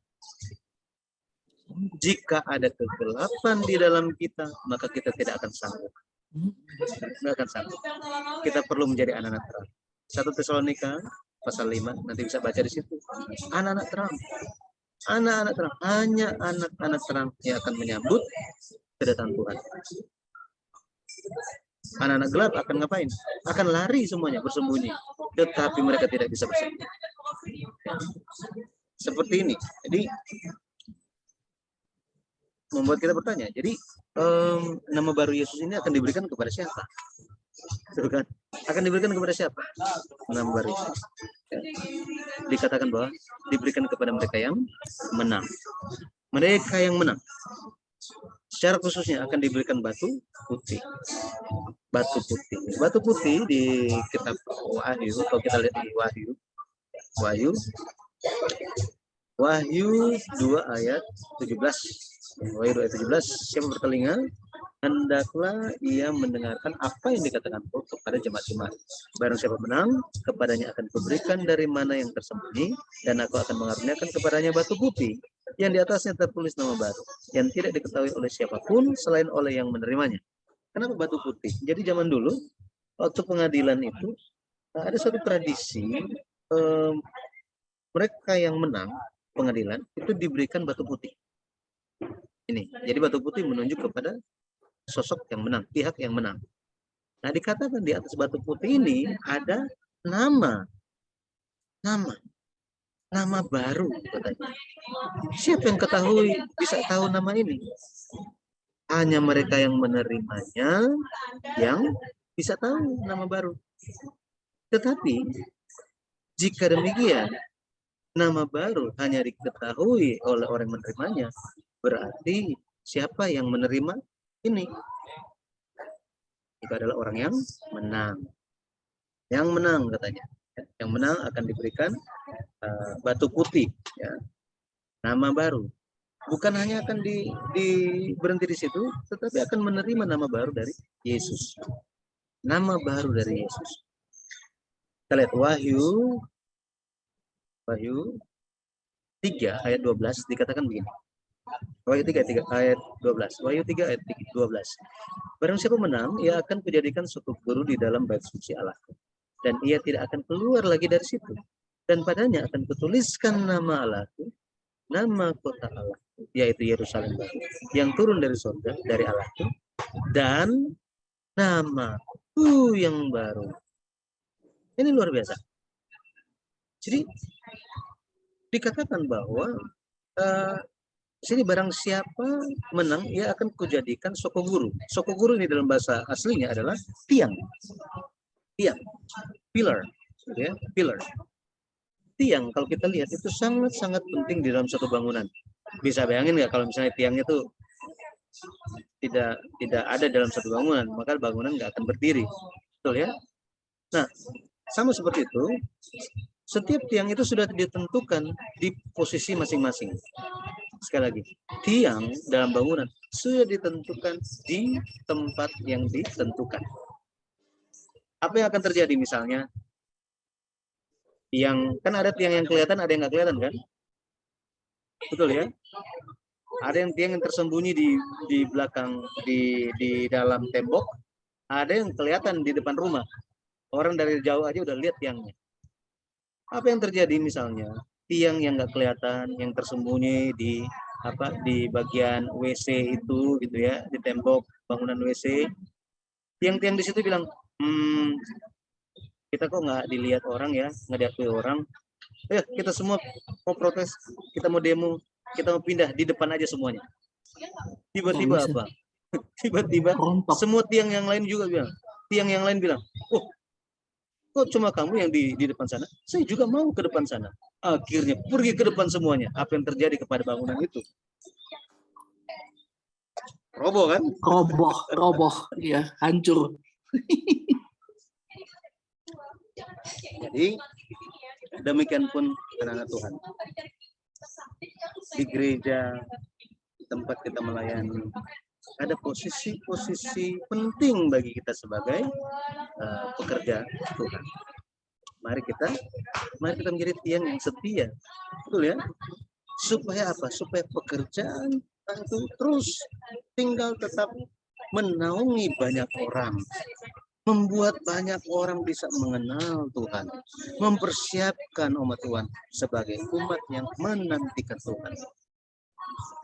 Jika ada kegelapan di dalam kita, maka kita tidak akan sanggup. Nggak akan sanggup. Kita perlu menjadi anak-anak terang. 1 Tesalonika pasal 5, nanti bisa baca di situ. Anak-anak terang. Anak-anak terang. Hanya anak-anak terang yang akan menyambut kedatangan Tuhan. Anak-anak gelap akan ngapain? Akan lari semuanya, bersembunyi. Tetapi mereka tidak bisa bersembunyi. Seperti ini. Jadi, membuat kita bertanya. Jadi, nama baru Yesus ini akan diberikan kepada siapa? Kan? Akan diberikan kepada siapa? Nama baru Yesus. Ya. Dikatakan bahwa diberikan kepada mereka yang menang. Mereka yang menang. Secara khususnya akan diberikan batu putih. Batu putih. Batu putih di kitab Wahyu, kalau kita lihat di Wahyu 2 ayat 17. Wahyu 2 ayat 17, siapa bertelinga, hendaklah ia mendengarkan apa yang dikatakan Allah kepada jemaat-jemaat. Barang siapa menang, kepadanya akan kuberikan dari mana yang tersembunyi, dan aku akan mengaruniakan kepadanya batu putih, yang di atasnya tertulis nama baru, yang tidak diketahui oleh siapapun selain oleh yang menerimanya. Kenapa batu putih? Jadi zaman dulu, waktu pengadilan itu, ada suatu tradisi, mereka yang menang pengadilan, itu diberikan batu putih. Ini, jadi batu putih menunjuk kepada sosok yang menang, pihak yang menang. Nah, dikatakan di atas batu putih ini ada nama baru katanya. Siapa yang ketahui bisa tahu nama ini? Hanya mereka yang menerimanya yang bisa tahu nama baru. Tetapi jika demikian, nama baru hanya diketahui oleh orang yang menerimanya, berarti siapa yang menerima ini? Itu adalah orang yang menang. Yang menang katanya. Yang menang akan diberikan batu putih, ya, nama baru. Bukan hanya akan berhenti di situ, tetapi akan menerima nama baru dari Yesus. Nama baru dari Yesus. Kita lihat Wahyu 3 ayat 12 dikatakan begini. Wahyu 3 ayat 12. Wahyu 3 ayat 12. Barang siapa menang, ia akan kujadikan suatu guru di dalam bait suci Allah. Dan ia tidak akan keluar lagi dari situ. Dan padanya akan kutuliskan nama Allahku, nama kota Allah, yaitu Yerusalem baru, yang turun dari surga, dari Allahku, dan namaku yang baru. Ini luar biasa. Jadi dikatakan bahwa sini barang siapa menang, ia akan kujadikan sokoguru. Sokoguru ini dalam bahasa aslinya adalah tiang, pillar, ya, pillar. Tiang kalau kita lihat itu sangat-sangat penting di dalam satu bangunan. Bisa bayangin nggak kalau misalnya tiangnya itu tidak ada dalam satu bangunan, maka bangunan nggak akan berdiri, betul ya? Nah, sama seperti itu, setiap tiang itu sudah ditentukan di posisi masing-masing. Sekali lagi, tiang dalam bangunan sudah ditentukan di tempat yang ditentukan. Apa yang akan terjadi misalnya? Yang kan ada tiang yang kelihatan, ada yang nggak kelihatan kan? Betul ya? Ada yang tiang yang tersembunyi di belakang, di dalam tembok, ada yang kelihatan di depan rumah. Orang dari jauh aja udah lihat tiangnya. Apa yang terjadi misalnya? Tiang yang nggak kelihatan, yang tersembunyi di bagian WC itu gitu ya, di tembok bangunan WC. Tiang-tiang di situ bilang, kita kok nggak dilihat orang ya, nggak diakui orang. Kita semua mau protes, kita mau demo, kita mau pindah di depan aja semuanya. Tiba-tiba apa? Tiba-tiba semua tiang yang lain juga bilang, oh, kok cuma kamu yang di depan sana? Saya juga mau ke depan sana. Akhirnya pergi ke depan semuanya. Apa yang terjadi kepada bangunan itu? Roboh kan? Roboh, ya, hancur. Jadi demikian pun anak-anak Tuhan. di gereja, tempat kita melayani, ada posisi-posisi penting bagi kita sebagai pekerja Tuhan. Mari kita menjadi tiang yang setia, betul ya? Supaya apa? Supaya pekerjaan itu terus tinggal tetap menaungi banyak orang, membuat banyak orang bisa mengenal Tuhan, mempersiapkan umat Tuhan sebagai umat yang menantikan Tuhan.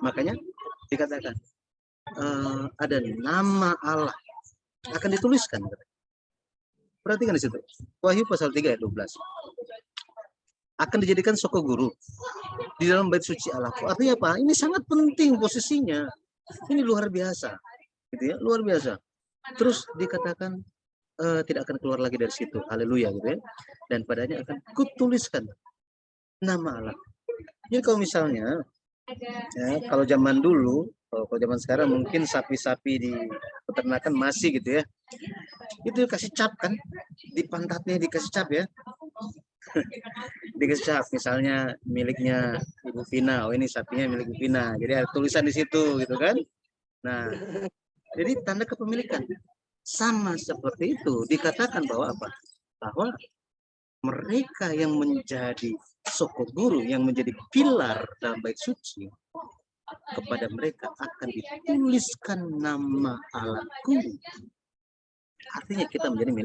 Makanya dikatakan ada nama Allah akan dituliskan. Perhatikan di situ. Wahyu pasal 3 ayat 12. Akan dijadikan soko guru di dalam bait suci Allahku. Artinya apa? Ini sangat penting posisinya. Ini luar biasa. Gitu ya, luar biasa. Terus dikatakan tidak akan keluar lagi dari situ. Haleluya gitu ya. Dan padanya akan kutuliskan nama Allah. Jadi kalau misalnya ya, kalau zaman dulu, kalau zaman sekarang mungkin sapi-sapi di peternakan masih gitu ya. Itu kasih cap kan, di pantatnya dikasih cap ya. Dikasih cap, misalnya miliknya Ibu Vina, oh ini sapinya milik Ibu Vina. Jadi ada tulisan di situ gitu kan. Nah, jadi tanda kepemilikan. Sama seperti itu dikatakan bahwa apa? Bahwa mereka yang menjadi soko guru, yang menjadi pilar dalam bait suci, kepada mereka akan dituliskan nama Allahku. Artinya kita menjadi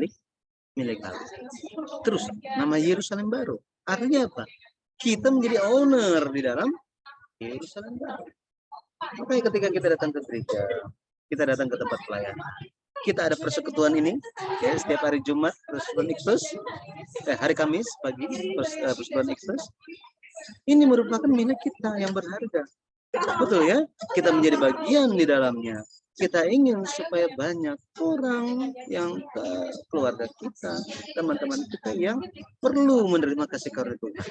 milik Allah. Terus nama Yerusalem baru. Artinya apa? Kita menjadi owner di dalam Yerusalem baru. Makanya ketika kita datang ke gereja, kita datang ke tempat pelayanan, kita ada persekutuan ini ya, setiap hari Jumat persekutuan Ikhlus, hari Kamis pagi persekutuan Ikhlus. Ini merupakan milik kita yang berharga. Betul ya? Kita menjadi bagian di dalamnya. Kita ingin supaya banyak orang yang keluarga kita, teman-teman kita yang perlu menerima kasih karunia Tuhan.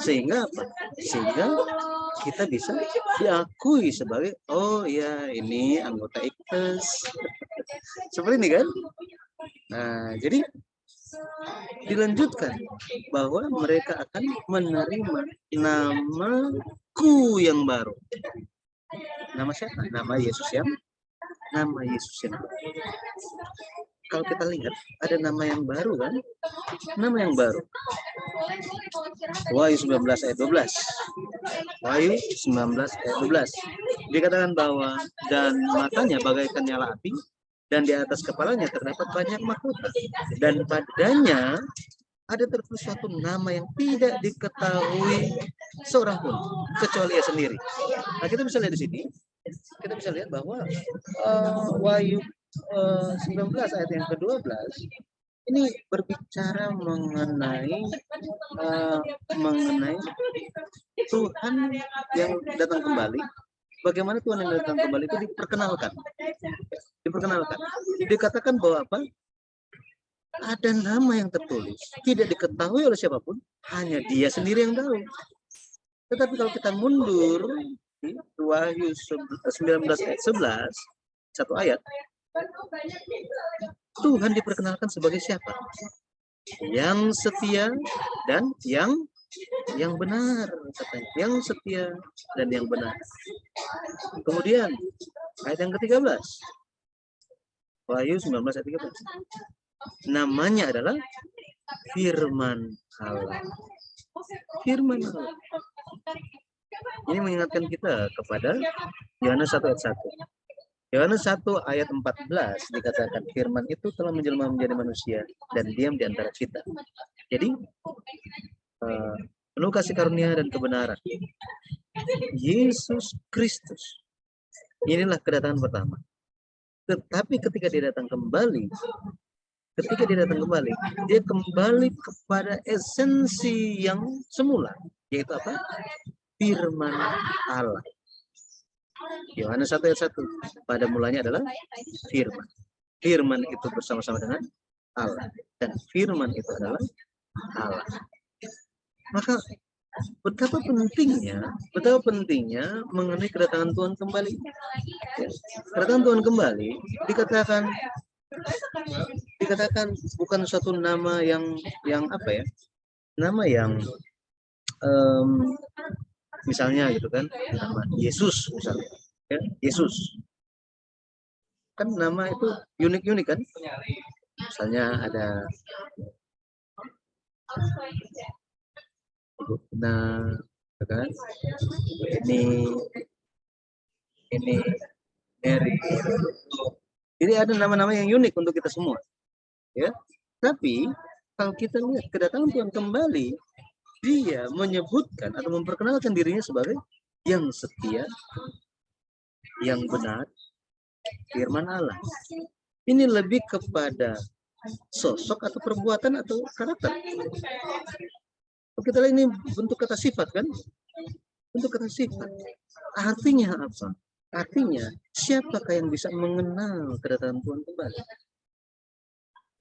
Sehingga apa? Sehingga kita bisa diakui sebagai, oh ya ini anggota Ikhlus. Seperti ini kan? Nah, jadi dilanjutkan bahwa mereka akan menerima namaku yang baru. Nama siapa? Nama Yesus yang baru. Kalau kita lihat ada nama yang baru kan? Nama yang baru. Wahyu 19 ayat 12. Wahyu 19 ayat 12. Dikatakan bahwa dan matanya bagaikan nyala api, dan di atas kepalanya terdapat banyak mahkota, dan padanya ada tertulis suatu nama yang tidak diketahui seorang pun kecuali ia sendiri. Nah, kita bisa lihat di sini, kita bisa lihat bahwa Wahyu 19 ayat yang ke-12 ini berbicara mengenai Tuhan yang datang kembali. Bagaimana Tuhan yang datang kembali itu diperkenalkan. Dikatakan bahwa apa? Ada nama yang tertulis, tidak diketahui oleh siapapun, hanya Dia sendiri yang tahu. Tetapi kalau kita mundur Wahyu 19 ayat 11, satu ayat, Tuhan diperkenalkan sebagai siapa? Yang setia dan yang benar, katanya. Yang setia dan yang benar. Kemudian ayat yang ke-13. Wahyu 19 ayat 13. Namanya adalah Firman Allah. Firman Allah. Ini mengingatkan kita kepada Yohanes 1 ayat 1. Yohanes 1 ayat 14 dikatakan firman itu telah menjelma menjadi manusia dan diam di antara kita. Jadi penuh kasih karunia dan kebenaran. Yesus Kristus. Inilah kedatangan pertama. Tetapi ketika dia datang kembali, dia kembali kepada esensi yang semula, yaitu apa? Firman Allah. Yohanes 1 ayat 1. Pada mulanya adalah firman. Firman itu bersama-sama dengan Allah. Dan firman itu adalah Allah. Maka betapa pentingnya mengenai kedatangan Tuhan kembali. Kedatangan Tuhan kembali dikatakan bukan suatu nama yang apa ya? Nama yang misalnya gitu kan, nama Yesus misalnya, ya, Yesus kan nama itu unik-unik kan, misalnya ada nah kan ini Mary, jadi ada nama-nama yang unik untuk kita semua, ya. Tapi kalau kita lihat kedatangan Tuhan kembali, dia menyebutkan atau memperkenalkan dirinya sebagai yang setia, yang benar, firman Allah. Ini lebih kepada sosok atau perbuatan atau karakter. Kita lihat ini bentuk kata sifat kan? Bentuk kata sifat. Artinya apa? Artinya siapakah yang bisa mengenal kedatangan Tuhan kembali?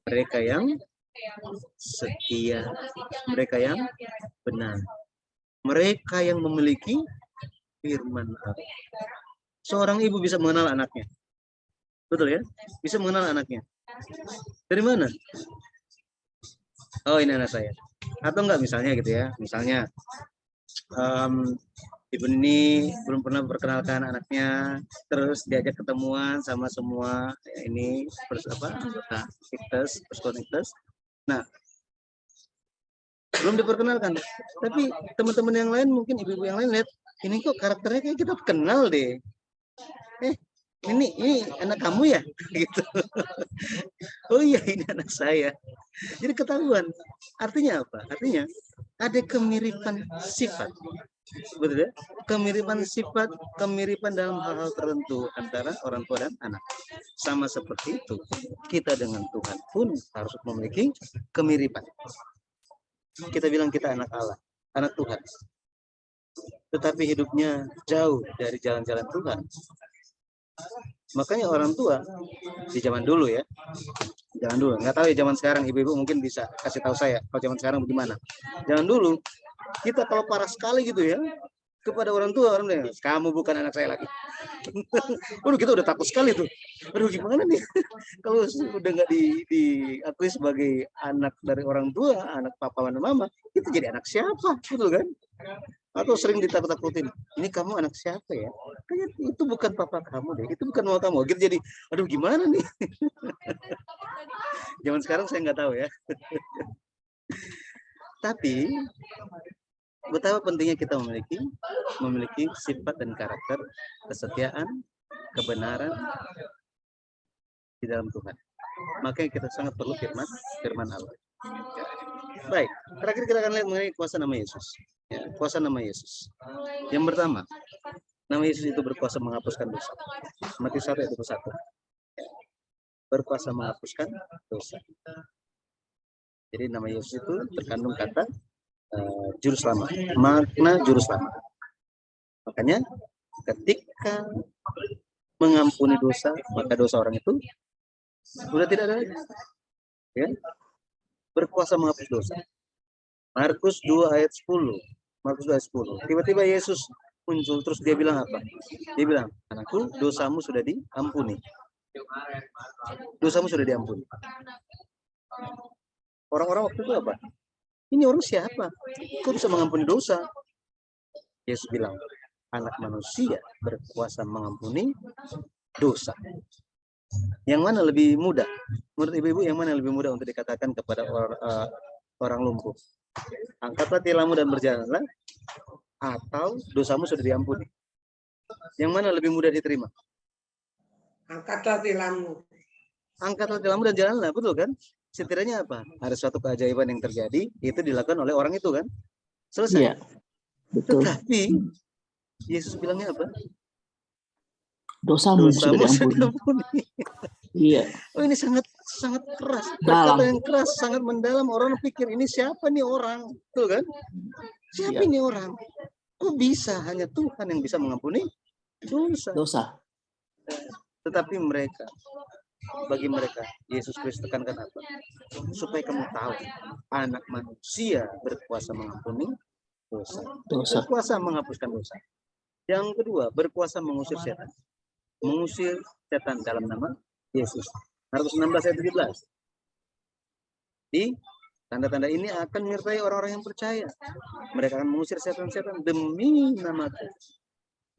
Mereka yang setia, mereka yang benar, mereka yang memiliki firman Allah. Seorang ibu bisa mengenal anaknya, betul ya? Bisa mengenal anaknya. Dari mana? Oh, ini anak saya. Atau enggak misalnya gitu ya, misalnya ibu ini belum pernah memperkenalkan anaknya, terus diajak ketemuan sama semua ini anggota Iktes. Nah, belum diperkenalkan, tapi teman-teman yang lain, mungkin ibu-ibu yang lain lihat, ini kok karakternya kayak kita kenal deh. Ini anak kamu ya, gitu. Oh iya, ini anak saya. Jadi ketahuan. Artinya apa? Artinya ada kemiripan sifat, betul ya? Kemiripan sifat, kemiripan dalam hal-hal tertentu antara orang tua dan anak. Sama seperti itu, kita dengan Tuhan pun harus memiliki kemiripan. Kita bilang kita anak Allah, anak Tuhan, tetapi hidupnya jauh dari jalan-jalan Tuhan. Makanya orang tua di zaman dulu ya, zaman dulu, nggak tahu ya zaman sekarang, ibu-ibu mungkin bisa kasih tahu saya kalau zaman sekarang bagaimana. Zaman dulu kita kalau parah sekali gitu ya kepada orang tua, orang bilang, kamu bukan anak saya lagi. Waduh, kita udah takut sekali tuh. Aduh, gimana nih kalau udah nggak diakui sebagai anak dari orang tua, anak papa dan mama, itu jadi anak siapa, betul kan? Atau sering ditakut-takutin, ini kamu anak siapa ya? Kayaknya itu bukan papa kamu deh, itu bukan mama kamu. Gitu, jadi, aduh gimana nih? Zaman sekarang saya nggak tahu ya. Tapi betapa pentingnya kita memiliki sifat dan karakter kesetiaan, kebenaran di dalam Tuhan. Makanya kita sangat perlu firman Allah. Baik, terakhir kita akan lihat mengenai kuasa nama Yesus. Ya, kuasa nama Yesus. Yang pertama, nama Yesus itu berkuasa menghapuskan dosa. Matius 1 ayat 21. Berkuasa menghapuskan dosa. Jadi nama Yesus itu terkandung kata juru selamat, makna juru selamat. Makanya ketika mengampuni dosa, maka dosa orang itu sudah tidak ada lagi. Ya? Berkuasa menghapus dosa. Markus 2 ayat 10. Markus 2 ayat 10. Tiba-tiba Yesus muncul, terus dia bilang apa? Dia bilang, anakku, dosamu sudah diampuni. Dosamu sudah diampuni. Orang-orang waktu itu apa? Ini orang siapa? Kok bisa mengampuni dosa? Yesus bilang, anak manusia berkuasa mengampuni dosa. Yang mana lebih mudah? Menurut ibu-ibu, yang mana lebih mudah untuk dikatakan kepada orang lumpuh? Angkatlah tilammu dan berjalanlah, atau dosamu sudah diampuni? Yang mana lebih mudah diterima? Angkatlah tilammu. Angkatlah tilammu dan jalanlah, betul kan? Setidaknya apa? Ada suatu keajaiban yang terjadi, itu dilakukan oleh orang itu kan? Selesai. Iya, betul. Tetapi Yesus bilangnya apa? Dosamu sudah diampuni. Iya. Oh, ini sangat keras. Dalam. Perkataan yang keras, sangat mendalam. Orang pikir ini siapa nih orang, betul kan? Siapa ini orang? Kok bisa hanya Tuhan yang bisa mengampuni dosa? Tetapi bagi mereka, Yesus Kristus tekankan apa? Supaya kamu tahu, anak manusia berkuasa mengampuni dosa. Berkuasa menghapuskan dosa. Yang kedua, berkuasa mengusir setan. Mengusir setan dalam nama Yesus. Markus 16 ayat 17. Tanda-tanda ini akan menyertai orang-orang yang percaya. Mereka akan mengusir setan-setan demi namaku.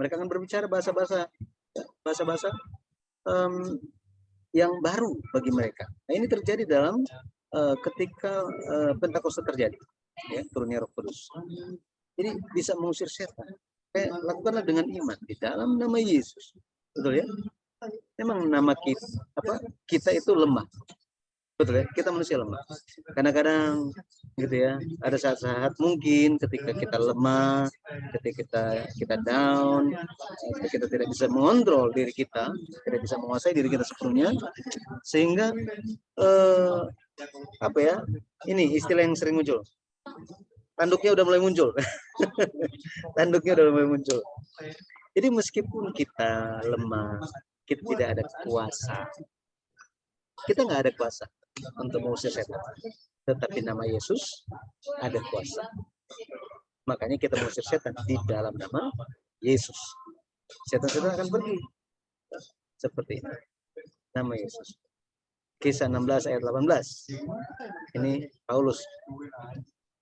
Mereka akan berbicara bahasa-bahasa yang baru bagi mereka. Nah, ini terjadi dalam ketika Pentakosta terjadi, ya, turunnya Roh Kudus. Jadi bisa mengusir setan. Lakukanlah dengan iman di dalam nama Yesus. Betul ya? Memang nama kita itu lemah. Betul ya? Kita manusia lemah. Kadang-kadang gitu ya, ada saat-saat mungkin ketika kita lemah, ketika kita down, ketika kita tidak bisa mengontrol diri kita, tidak bisa menguasai diri kita sepenuhnya, sehingga ini istilah yang sering muncul. Tanduknya udah mulai muncul. Tanduknya udah mulai muncul. Jadi meskipun kita lemah, kita tidak ada kuasa. Kita nggak ada kuasa untuk mengusir setan. Tetapi nama Yesus ada kuasa. Makanya kita mengusir setan di dalam nama Yesus. Setan-setan akan pergi. Seperti ini. Nama Yesus. Kisah 16 ayat 18. Ini Paulus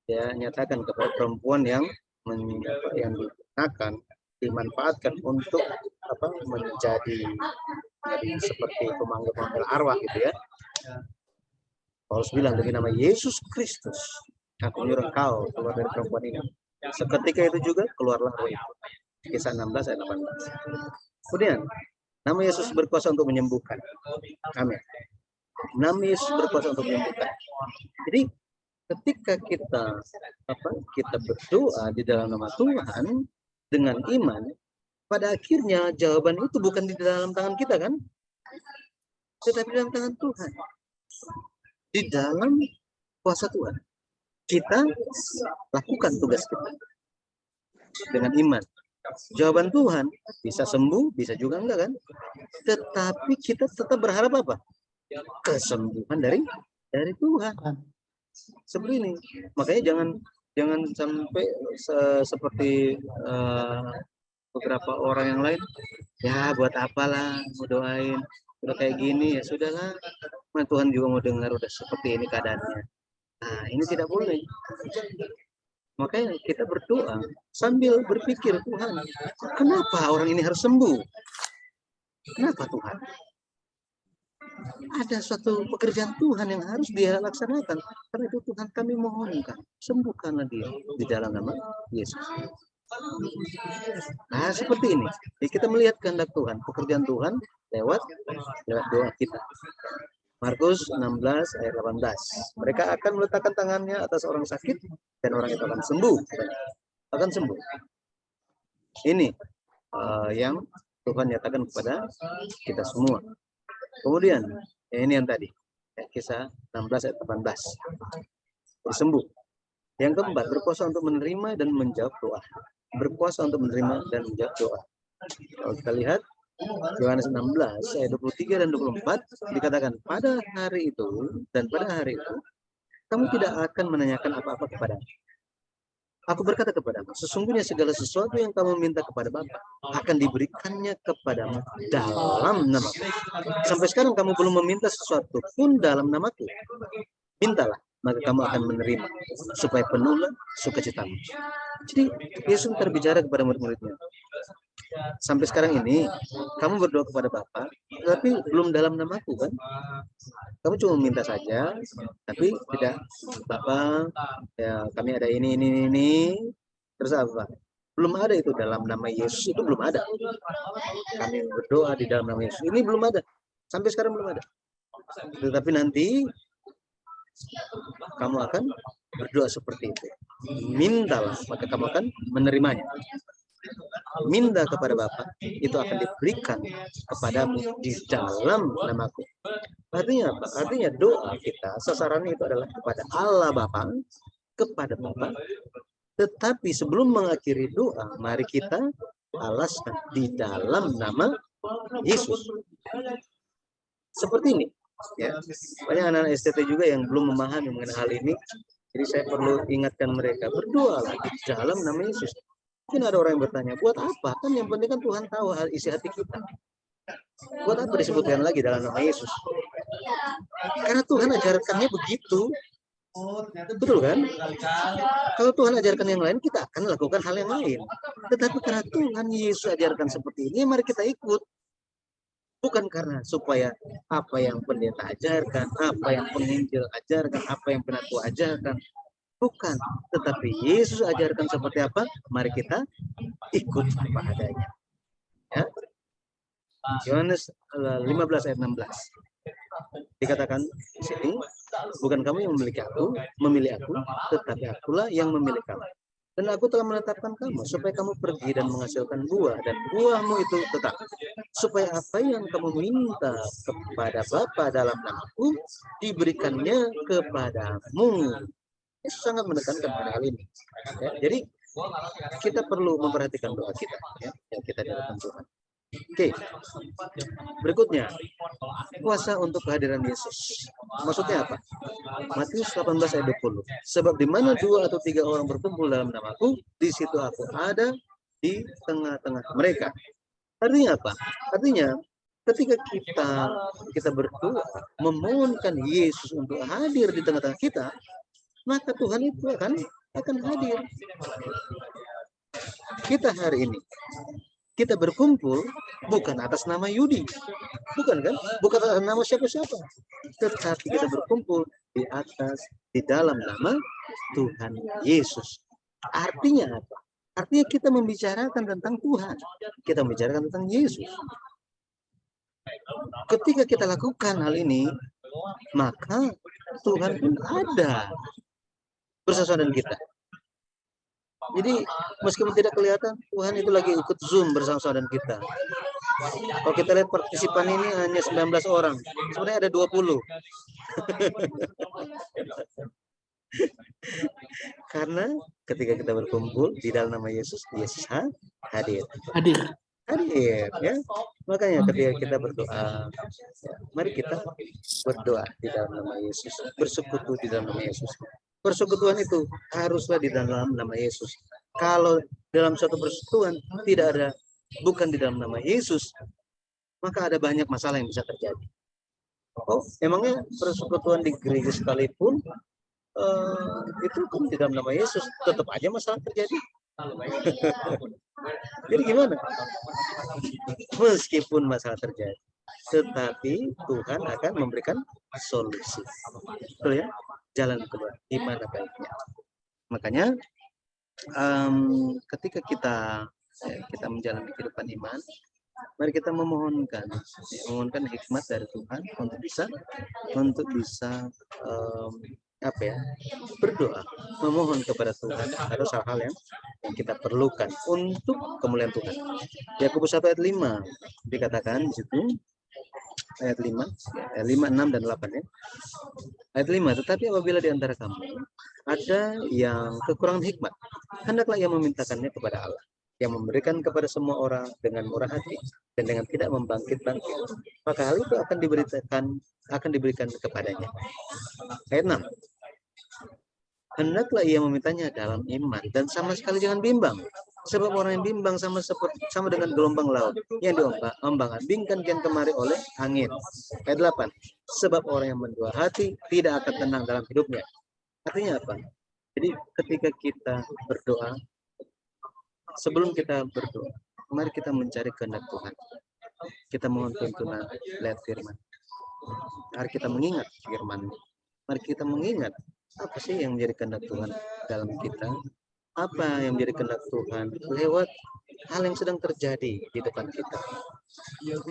ya nyatakan kepada perempuan yang digunakan, dimanfaatkan untuk menjadi seperti pemanggil-pemanggil arwah gitu ya. Paulus bilang dengan nama Yesus Kristus, aku menyuruh kau keluar dari perempuan ini. Seketika itu juga keluarlah roh itu. Kisah 16 ayat 18. Kemudian nama Yesus berkuasa untuk menyembuhkan. Amin. Nama Yesus berkuasa untuk menyembuhkan. Jadi ketika kita berdoa di dalam nama Tuhan dengan iman, pada akhirnya jawaban itu bukan di dalam tangan kita kan, tetapi di dalam tangan Tuhan, di dalam kuasa Tuhan. Kita lakukan tugas kita dengan iman. Jawaban Tuhan bisa sembuh, bisa juga enggak kan, tetapi kita tetap berharap apa? Kesembuhan dari Tuhan. Seperti ini. Makanya jangan sampai seperti beberapa orang yang lain, ya buat apalah mau doain, udah kayak gini ya sudahlah, Tuhan juga mau dengar, udah seperti ini keadaannya. Nah, ini tidak boleh. Makanya kita berdoa sambil berpikir, Tuhan, kenapa orang ini harus sembuh? Kenapa Tuhan? Ada suatu pekerjaan Tuhan yang harus dia laksanakan. Karena itu Tuhan kami mohonkan, sembuhkanlah dia di dalam nama Yesus. Nah, seperti ini. Jadi kita melihat kehendak Tuhan, pekerjaan Tuhan lewat doa kita. Markus 16 ayat 18. Mereka akan meletakkan tangannya atas orang sakit dan orang itu akan sembuh. Akan sembuh. Ini yang Tuhan nyatakan kepada kita semua. Kemudian, ini yang tadi, kisah 16 ayat 18. Sembuh. Yang keempat, berkuasa untuk menerima dan menjawab doa. Berkuasa untuk menerima dan menjawab doa. Kalau kita lihat, Yohanes 16 ayat 23 dan 24 dikatakan, pada hari itu dan pada hari itu, kamu tidak akan menanyakan apa-apa kepadamu. Aku berkata kepadamu, sesungguhnya segala sesuatu yang kamu minta kepada Bapa akan diberikannya kepadamu dalam namaku. Sampai sekarang kamu belum meminta sesuatu pun dalam namaku. Mintalah, maka kamu akan menerima, supaya penuhlah sukacitamu. Jadi Yesus berbicara kepada murid-muridnya. Sampai sekarang ini kamu berdoa kepada Bapa, tapi belum dalam namaku kan? Kamu cuma minta saja, tapi tidak, Bapa, ya kami ada ini, terus apa? Belum ada itu dalam nama Yesus, itu belum ada. Kami berdoa di dalam nama Yesus, ini belum ada. Sampai sekarang belum ada. Tetapi nanti kamu akan berdoa seperti itu. Mintalah, maka kamu akan menerimanya. Minta kepada Bapa, itu akan diberikan kepadamu di dalam namaku. Artinya apa? Artinya doa kita, sasarannya itu adalah kepada Allah Bapa, kepada Bapa. Tetapi sebelum mengakhiri doa, mari kita alaskan di dalam nama Yesus. Seperti ini. Ya, banyak anak-anak STT juga yang belum memahami mengenai hal ini. Jadi saya perlu ingatkan mereka, berdoalah di dalam nama Yesus. Mungkin ada orang yang bertanya, buat apa? Kan yang penting kan Tuhan tahu isi hati kita. Buat apa disebutkan lagi dalam nama Yesus? Karena Tuhan ajarkannya begitu. Betul kan? Kalau Tuhan ajarkan yang lain, kita akan lakukan hal yang lain. Tetapi karena Tuhan Yesus ajarkan seperti ini, mari kita ikut. Bukan karena supaya apa yang pendeta ajarkan, apa yang penginjil ajarkan, apa yang penatua ajarkan. Bukan. Tetapi Yesus ajarkan seperti apa, mari kita ikut apa adanya. Ya. Yohanes 15 ayat 16. Dikatakan di sini, bukan kamu yang memilih aku, tetapi akulah yang memilih kamu. Dan aku telah menetapkan kamu supaya kamu pergi dan menghasilkan buah, dan buahmu itu tetap. Supaya apa yang kamu minta kepada Bapa dalam namaku, diberikannya kepadamu. Yesus sangat menekankan pada hal ini. Ya, jadi kita perlu memperhatikan doa kita, ya, yang kita dalam Tuhan. Oke, berikutnya kuasa untuk kehadiran Yesus. Maksudnya apa? Matius 18 ayat 20. Sebab di mana 2 atau 3 orang berkumpul dalam namaku, di situ aku ada di tengah-tengah mereka. Artinya apa? Artinya ketika kita berdoa memohonkan Yesus untuk hadir di tengah-tengah kita, maka Tuhan itu akan hadir. Kita hari ini kita berkumpul bukan atas nama Yudi, bukan kan? Bukan atas nama siapa-siapa, tetapi kita berkumpul di dalam nama Tuhan Yesus. Artinya apa? Artinya kita membicarakan tentang Tuhan, kita membicarakan tentang Yesus. Ketika kita lakukan hal ini, maka Tuhan pun ada bersama dengan kita. Jadi meskipun tidak kelihatan, Tuhan itu lagi ikut Zoom bersama-sama dengan kita. Kalau kita lihat partisipan ini hanya 19 orang, sebenarnya ada 20. Karena ketika kita berkumpul di dalam nama Yesus, Yesus hadir. Ya. Makanya ketika kita berdoa, mari kita berdoa di dalam nama Yesus, bersekutu di dalam nama Yesus. Persekutuan itu haruslah di dalam nama Yesus. Kalau dalam suatu persekutuan tidak ada, bukan di dalam nama Yesus, maka ada banyak masalah yang bisa terjadi. Oh, emangnya persekutuan di gereja sekalipun itu pun di dalam nama Yesus, tetap aja masalah terjadi. Jadi gimana? Meskipun masalah terjadi, tetapi Tuhan akan memberikan solusi. Betul ya? Jalan kedua, gimana baiknya. Makanya ketika kita menjalani kehidupan iman, mari kita memohonkan hikmat dari Tuhan untuk bisa berdoa, memohon kepada Tuhan atas hal-hal yang kita perlukan untuk kemuliaan Tuhan. Yakobus 1 ayat 5 dikatakan di situ, ayat 5, 6 dan 8 ya. Ayat 5, tetapi apabila di antara kamu ada yang kekurangan hikmat, hendaklah ia memintakannya kepada Allah, yang memberikan kepada semua orang dengan murah hati dan dengan tidak membangkit-bangkit, maka hal itu akan diberikan kepadanya. Ayat 6, hendaklah ia memintanya dalam iman dan sama sekali jangan bimbang. Sebab orang yang bimbang sama dengan gelombang laut yang diombang-ambingkan kian kemari oleh angin. Ayat 8. Sebab orang yang mendua hati tidak akan tenang dalam hidupnya. Artinya apa? Jadi ketika kita berdoa, sebelum kita berdoa, mari kita mencari kehendak Tuhan. Kita mohon tuntunan lewat firman. Mari kita mengingat firman. Mari kita mengingat apa sih yang menjadi kehendak Tuhan dalam kita. Apa yang menjadi kehendak Tuhan lewat hal yang sedang terjadi di depan kita.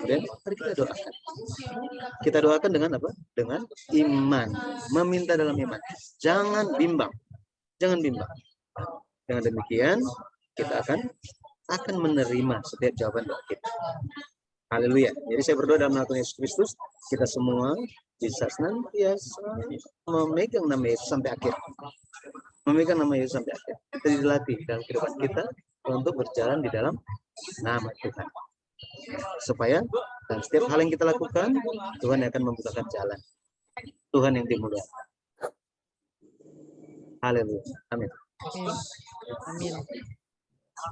Dan mari kita doakan. Kita doakan dengan apa? Dengan iman. Meminta dalam iman. Jangan bimbang. Jangan bimbang. Dengan demikian kita akan menerima setiap jawaban doa kita. Haleluya. Jadi saya berdoa dalam nama Yesus Kristus, kita semua bisa senantiasa memegang nama Yesus sampai akhir. Memegang nama Yesus sampai akhir. Kita dilatih dalam kehidupan kita untuk berjalan di dalam nama Tuhan. Supaya dalam setiap hal yang kita lakukan, Tuhan akan membukakan jalan. Tuhan yang dimuliakan. Haleluya. Amin. Amin.